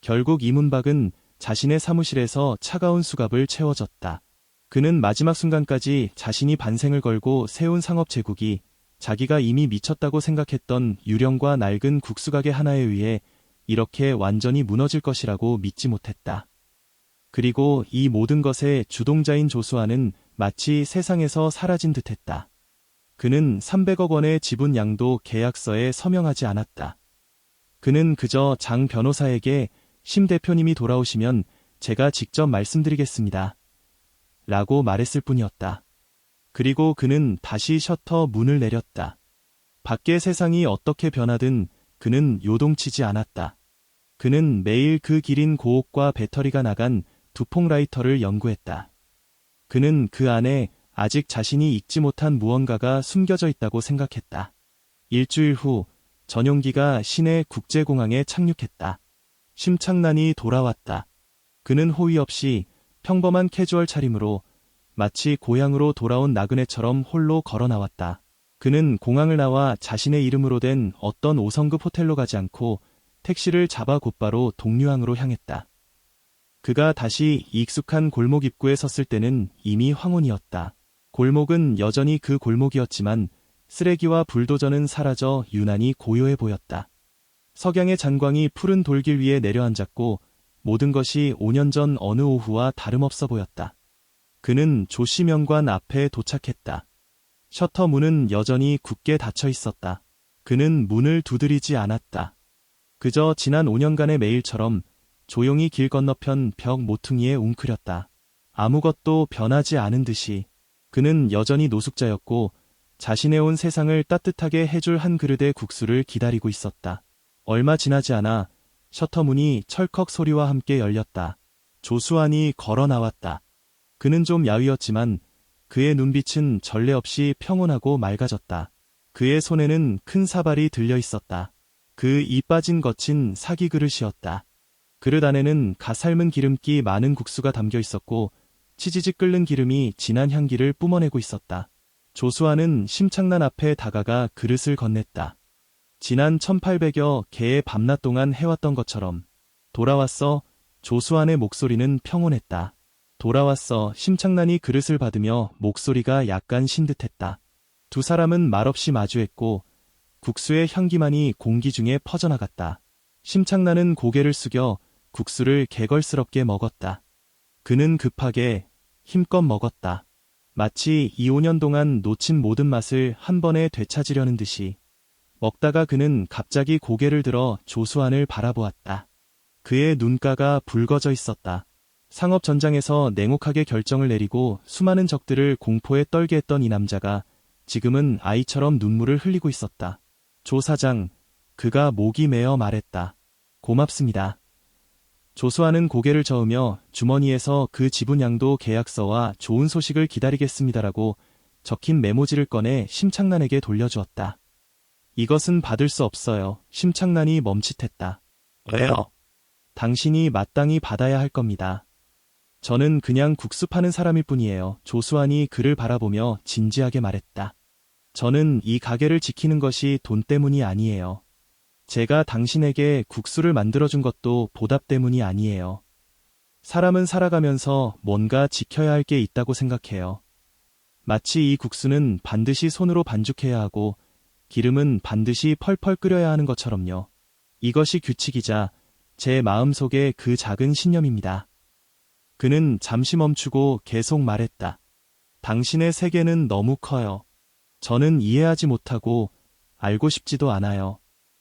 결국 이문박은 자신의 사무실에서 차가운 수갑을 채워졌다. 그는 마지막 순간까지 자신이 반생을 걸고 세운 상업 제국이 자기가 이미 미쳤다고 생각했던 유령과 낡은 국수가게 하나에 의해 이렇게 완전히 무너질 것이라고 믿지 못했다. 그리고 이 모든 것의 주동자인 조수아는 마치 세상에서 사라진 듯했다. 그는 300억 원의 지분 양도 계약서에 서명하지 않았다. 그는 그저 장 변호사에게 심 대표님이 돌아오시면 제가 직접 말씀드리겠습니다. 라고 말했을 뿐이었다. 그리고 그는 다시 셔터 문을 내렸다. 밖의 세상이 어떻게 변하든 그는 요동치지 않았다. 그는 매일 그 길인 고옥과 배터리가 나간 두퐁 라이터를 연구했다. 그는 그 안에 아직 자신이 읽지 못한 무언가가 숨겨져 있다고 생각했다. 일주일 후 전용기가 시내 국제공항에 착륙했다. 심창난이 돌아왔다. 그는 호의 없이 평범한 캐주얼 차림으로 마치 고향으로 돌아온 나그네처럼 홀로 걸어 나왔다. 그는 공항을 나와 자신의 이름으로 된 어떤 5성급 호텔로 가지 않고 택시를 잡아 곧바로 동류항으로 향했다. 그가 다시 익숙한 골목 입구에 섰을 때는 이미 황혼이었다. 골목은 여전히 그 골목이었지만 쓰레기와 불도저는 사라져 유난히 고요해 보였다. 석양의 잔광이 푸른 돌길 위에 내려앉았고 모든 것이 5년 전 어느 오후와 다름없어 보였다. 그는 조씨명관 앞에 도착했다. 셔터 문은 여전히 굳게 닫혀 있었다. 그는 문을 두드리지 않았다. 그저 지난 5년간의 매일처럼 조용히 길 건너편 벽 모퉁이에 웅크렸다. 아무것도 변하지 않은 듯이. 그는 여전히 노숙자였고 자신의 온 세상을 따뜻하게 해줄 한 그릇의 국수를 기다리고 있었다. 얼마 지나지 않아 셔터 문이 철컥 소리와 함께 열렸다. 조수환이 걸어 나왔다. 그는 좀 야위었지만 그의 눈빛은 전례 없이 평온하고 맑아졌다. 그의 손에는 큰 사발이 들려 있었다. 그 이 빠진 거친 사기 그릇이었다. 그릇 안에는 갓 삶은 기름기 많은 국수가 담겨 있었고 치지직 끓는 기름이 진한 향기를 뿜어내고 있었다. 조수아는 심창난 앞에 다가가 그릇을 건넸다. 지난 1800여 개의 밤낮 동안 해왔던 것처럼. 돌아왔어. 조수아의 목소리는 평온했다. 돌아왔어. 심창난이 그릇을 받으며 목소리가 약간 신 듯했다. 두 사람은 말없이 마주했고 국수의 향기만이 공기 중에 퍼져나갔다. 심창난은 고개를 숙여 국수를 개걸스럽게 먹었다. 그는 급하게 힘껏 먹었다. 마치 이 5년 동안 놓친 모든 맛을 한 번에 되찾으려는 듯이. 먹다가 그는 갑자기 고개를 들어 조수안을 바라보았다. 그의 눈가가 붉어져 있었다. 상업 전장에서 냉혹하게 결정을 내리고 수많은 적들을 공포에 떨게 했던 이 남자가 지금은 아이처럼 눈물을 흘리고 있었다. 조 사장, 그가 목이 메어 말했다. 고맙습니다. 조수아는 고개를 저으며 주머니에서 그 지분 양도 계약서와 좋은 소식을 기다리겠습니다라고 적힌 메모지를 꺼내 심창난에게 돌려주었다. 이것은 받을 수 없어요. 심창난이 멈칫했다. 왜요? 당신이 마땅히 받아야 할 겁니다. 저는 그냥 국수 파는 사람일 뿐이에요. 조수안이 그를 바라보며 진지하게 말했다. 저는 이 가게를 지키는 것이 돈 때문이 아니에요. 제가 당신에게 국수를 만들어준 것도 보답 때문이 아니에요. 사람은 살아가면서 뭔가 지켜야 할 게 있다고 생각해요. 마치 이 국수는 반드시 손으로 반죽해야 하고 기름은 반드시 펄펄 끓여야 하는 것처럼요. 이것이 규칙이자 제 마음속의 그 작은 신념입니다. 그는 잠시 멈추고 계속 말했다. 당신의 세계는 너무 커요. 저는 이해하지 못하고 알고 싶지도 않아요.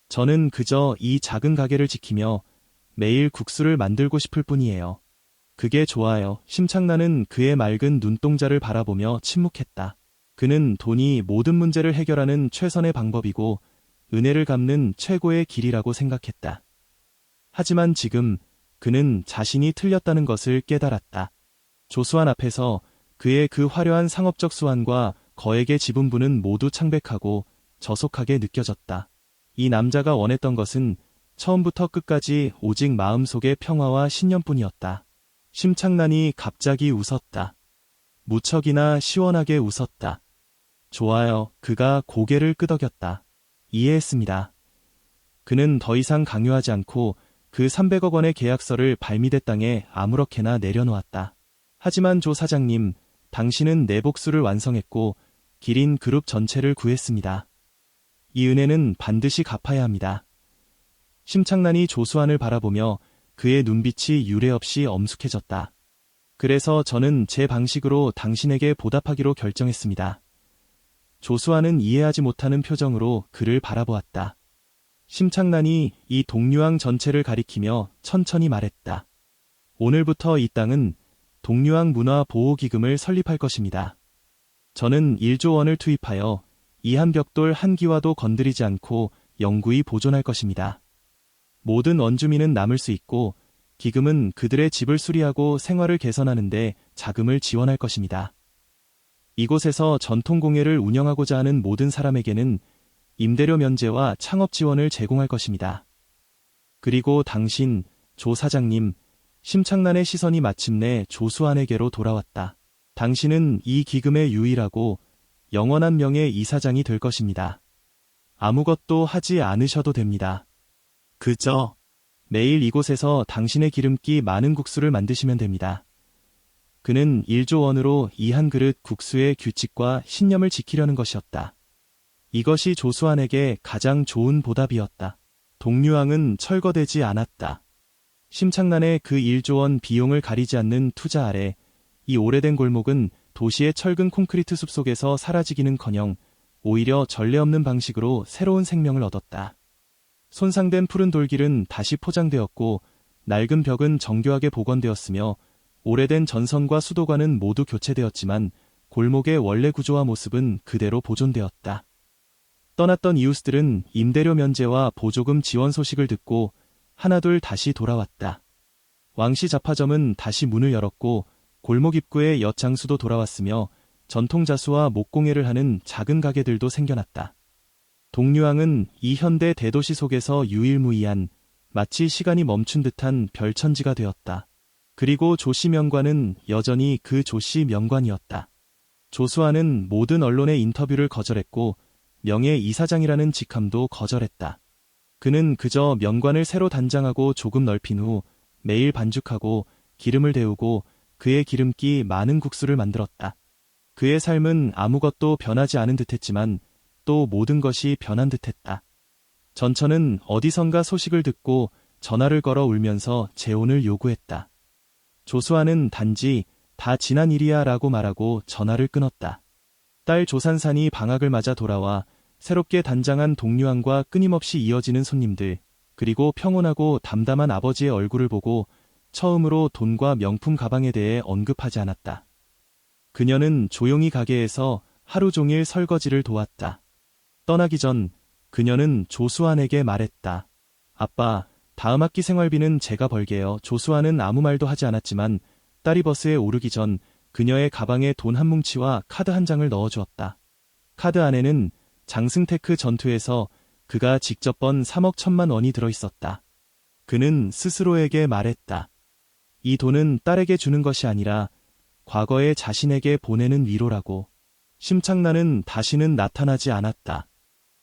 저는 그저 이 작은 가게를 지키며 매일 국수를 만들고 싶을 뿐이에요. 그게 좋아요. 심창난은 그의 맑은 눈동자를 바라보며 침묵했다. 그는 돈이 모든 문제를 해결하는 최선의 방법이고 은혜를 갚는 최고의 길이라고 생각했다. 하지만 지금 그는 자신이 틀렸다는 것을 깨달았다. 조수안 앞에서 그의 그 화려한 상업적 수완과 거액의 지분부는 모두 창백하고 저속하게 느껴졌다. 이 남자가 원했던 것은 처음부터 끝까지 오직 마음속의 평화와 신념뿐이었다. 심창난이 갑자기 웃었다. 무척이나 시원하게 웃었다. 좋아요. 그가 고개를 끄덕였다. 이해했습니다. 그는 더 이상 강요하지 않고 그 300억 원의 계약서를 발밑의 땅에 아무렇게나 내려놓았다. 하지만 조 사장님, 당신은 내 복수를 완성했고 기린 그룹 전체를 구했습니다. 이 은혜는 반드시 갚아야 합니다. 심창난이 조수안을 바라보며 그의 눈빛이 유례없이 엄숙해졌다. 그래서 저는 제 방식으로 당신에게 보답하기로 결정했습니다. 조수안은 이해하지 못하는 표정으로 그를 바라보았다. 심창난이 이 동류항 전체를 가리키며 천천히 말했다. 오늘부터 이 땅은 동류항 문화보호기금을 설립할 것입니다. 저는 1조 원을 투입하여 이 한 벽돌 한 기와도 건드리지 않고 영구히 보존할 것입니다. 모든 원주민은 남을 수 있고 기금은 그들의 집을 수리하고 생활을 개선하는 데 자금을 지원할 것입니다. 이곳에서 전통공예를 운영하고자 하는 모든 사람에게는 임대료 면제와 창업 지원을 제공할 것입니다. 그리고 당신, 조 사장님, 심창난의 시선이 마침내 조수안에게로 돌아왔다. 당신은 이 기금의 유일하고 영원한 명예 이사장이 될 것입니다. 아무것도 하지 않으셔도 됩니다. 그저 매일 이곳에서 당신의 기름기 많은 국수를 만드시면 됩니다. 그는 1조 원으로 이 한 그릇 국수의 규칙과 신념을 지키려는 것이었다. 이것이 조수안에게 가장 좋은 보답이었다. 동류항은 철거되지 않았다. 심창난의 그 1조 원 비용을 가리지 않는 투자 아래 이 오래된 골목은 도시의 철근 콘크리트 숲속에서 사라지기는커녕 오히려 전례 없는 방식으로 새로운 생명을 얻었다. 손상된 푸른 돌길은 다시 포장되었고 낡은 벽은 정교하게 복원되었으며 오래된 전선과 수도관은 모두 교체되었지만 골목의 원래 구조와 모습은 그대로 보존되었다. 떠났던 이웃들은 임대료 면제와 보조금 지원 소식을 듣고 하나둘 다시 돌아왔다. 왕시 잡화점은 다시 문을 열었고 골목 입구에 엿장수도 돌아왔으며 전통자수와 목공예를 하는 작은 가게들도 생겨났다. 동류항은 이 현대 대도시 속에서 유일무이한 마치 시간이 멈춘 듯한 별천지가 되었다. 그리고 조씨 명관은 여전히 그 조씨 명관이었다. 조수아는 모든 언론의 인터뷰를 거절했고 명예 이사장이라는 직함도 거절했다. 그는 그저 면관을 새로 단장하고 조금 넓힌 후 매일 반죽하고 기름을 데우고 그의 기름기 많은 국수를 만들었다. 그의 삶은 아무것도 변하지 않은 듯했지만 또 모든 것이 변한 듯했다. 전처는 어디선가 소식을 듣고 전화를 걸어 울면서 재혼을 요구했다. 조수아는 단지 다 지난 일이야 라고 말하고 전화를 끊었다. 딸 조산산이 방학을 맞아 돌아와 새롭게 단장한 동료항과 끊임없이 이어지는 손님들, 그리고 평온하고 담담한 아버지의 얼굴을 보고 처음으로 돈과 명품 가방에 대해 언급하지 않았다. 그녀는 조용히 가게에서 하루 종일 설거지를 도왔다. 떠나기 전 그녀는 조수환에게 말했다. 아빠, 다음 학기 생활비는 제가 벌게요. 조수환은 아무 말도 하지 않았지만 딸이 버스에 오르기 전 그녀의 가방에 돈 한 뭉치와 카드 한 장을 넣어주었다. 카드 안에는 장승테크 전투에서 그가 직접 번 3억 1천만 원이 들어있었다. 그는 스스로에게 말했다. 이 돈은 딸에게 주는 것이 아니라 과거의 자신에게 보내는 위로라고. 심창나는 다시는 나타나지 않았다.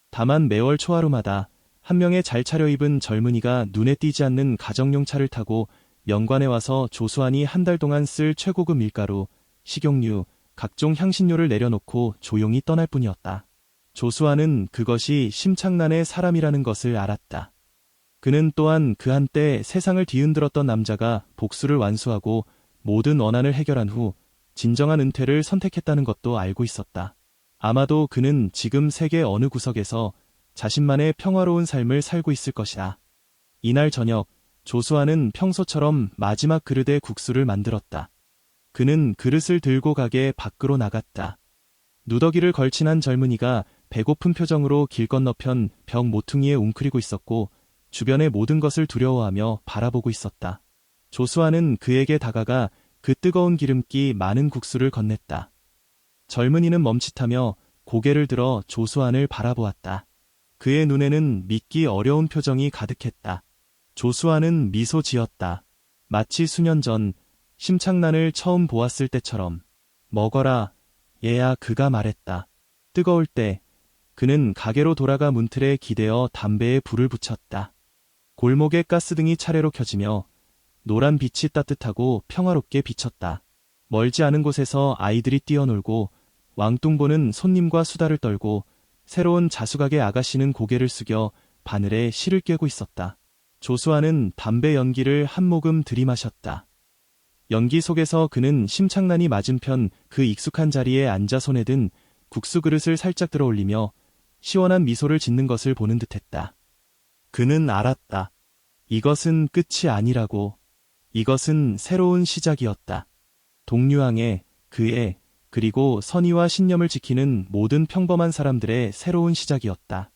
다만 매월 초하루마다 한 명의 잘 차려입은 젊은이가 눈에 띄지 않는 가정용 차를 타고 명관에 와서 조수환이 한 달 동안 쓸 최고급 밀가루, 식용유, 각종 향신료를 내려놓고 조용히 떠날 뿐이었다. 조수환은 그것이 심창난의 사람이라는 것을 알았다. 그는 또한 그 한때 세상을 뒤흔들었던 남자가 복수를 완수하고 모든 원한을 해결한 후 진정한 은퇴를 선택했다는 것도 알고 있었다. 아마도 그는 지금 세계 어느 구석에서 자신만의 평화로운 삶을 살고 있을 것이다. 이날 저녁, 조수환은 평소처럼 마지막 그릇의 국수를 만들었다. 그는 그릇을 들고 가게 밖으로 나갔다. 누더기를 걸친 한 젊은이가 배고픈 표정으로 길 건너편 벽 모퉁이에 웅크리고 있었고 주변의 모든 것을 두려워하며 바라보고 있었다. 조수환은 그에게 다가가 그 뜨거운 기름기 많은 국수를 건넸다. 젊은이는 멈칫하며 고개를 들어 조수환을 바라보았다. 그의 눈에는 믿기 어려운 표정이 가득했다. 조수환은 미소 지었다. 마치 수년 전 심창난을 처음 보았을 때처럼. 먹어라, 얘야, 그가 말했다. 뜨거울 때 그는 가게로 돌아가 문틀에 기대어 담배에 불을 붙였다. 골목에 가스등이 차례로 켜지며 노란 빛이 따뜻하고 평화롭게 비쳤다. 멀지 않은 곳에서 아이들이 뛰어놀고 왕뚱보는 손님과 수다를 떨고 새로운 자수가게 아가씨는 고개를 숙여 바늘에 실을 꿰고 있었다. 조수환은 담배 연기를 한 모금 들이마셨다. 연기 속에서 그는 심창난이 맞은편 그 익숙한 자리에 앉아 손에 든 국수 그릇을 살짝 들어 올리며 시원한 미소를 짓는 것을 보는 듯했다. 그는 알았다. 이것은 끝이 아니라고. 이것은 새로운 시작이었다. 동류항의, 그의, 그리고 선의와 신념을 지키는 모든 평범한 사람들의 새로운 시작이었다.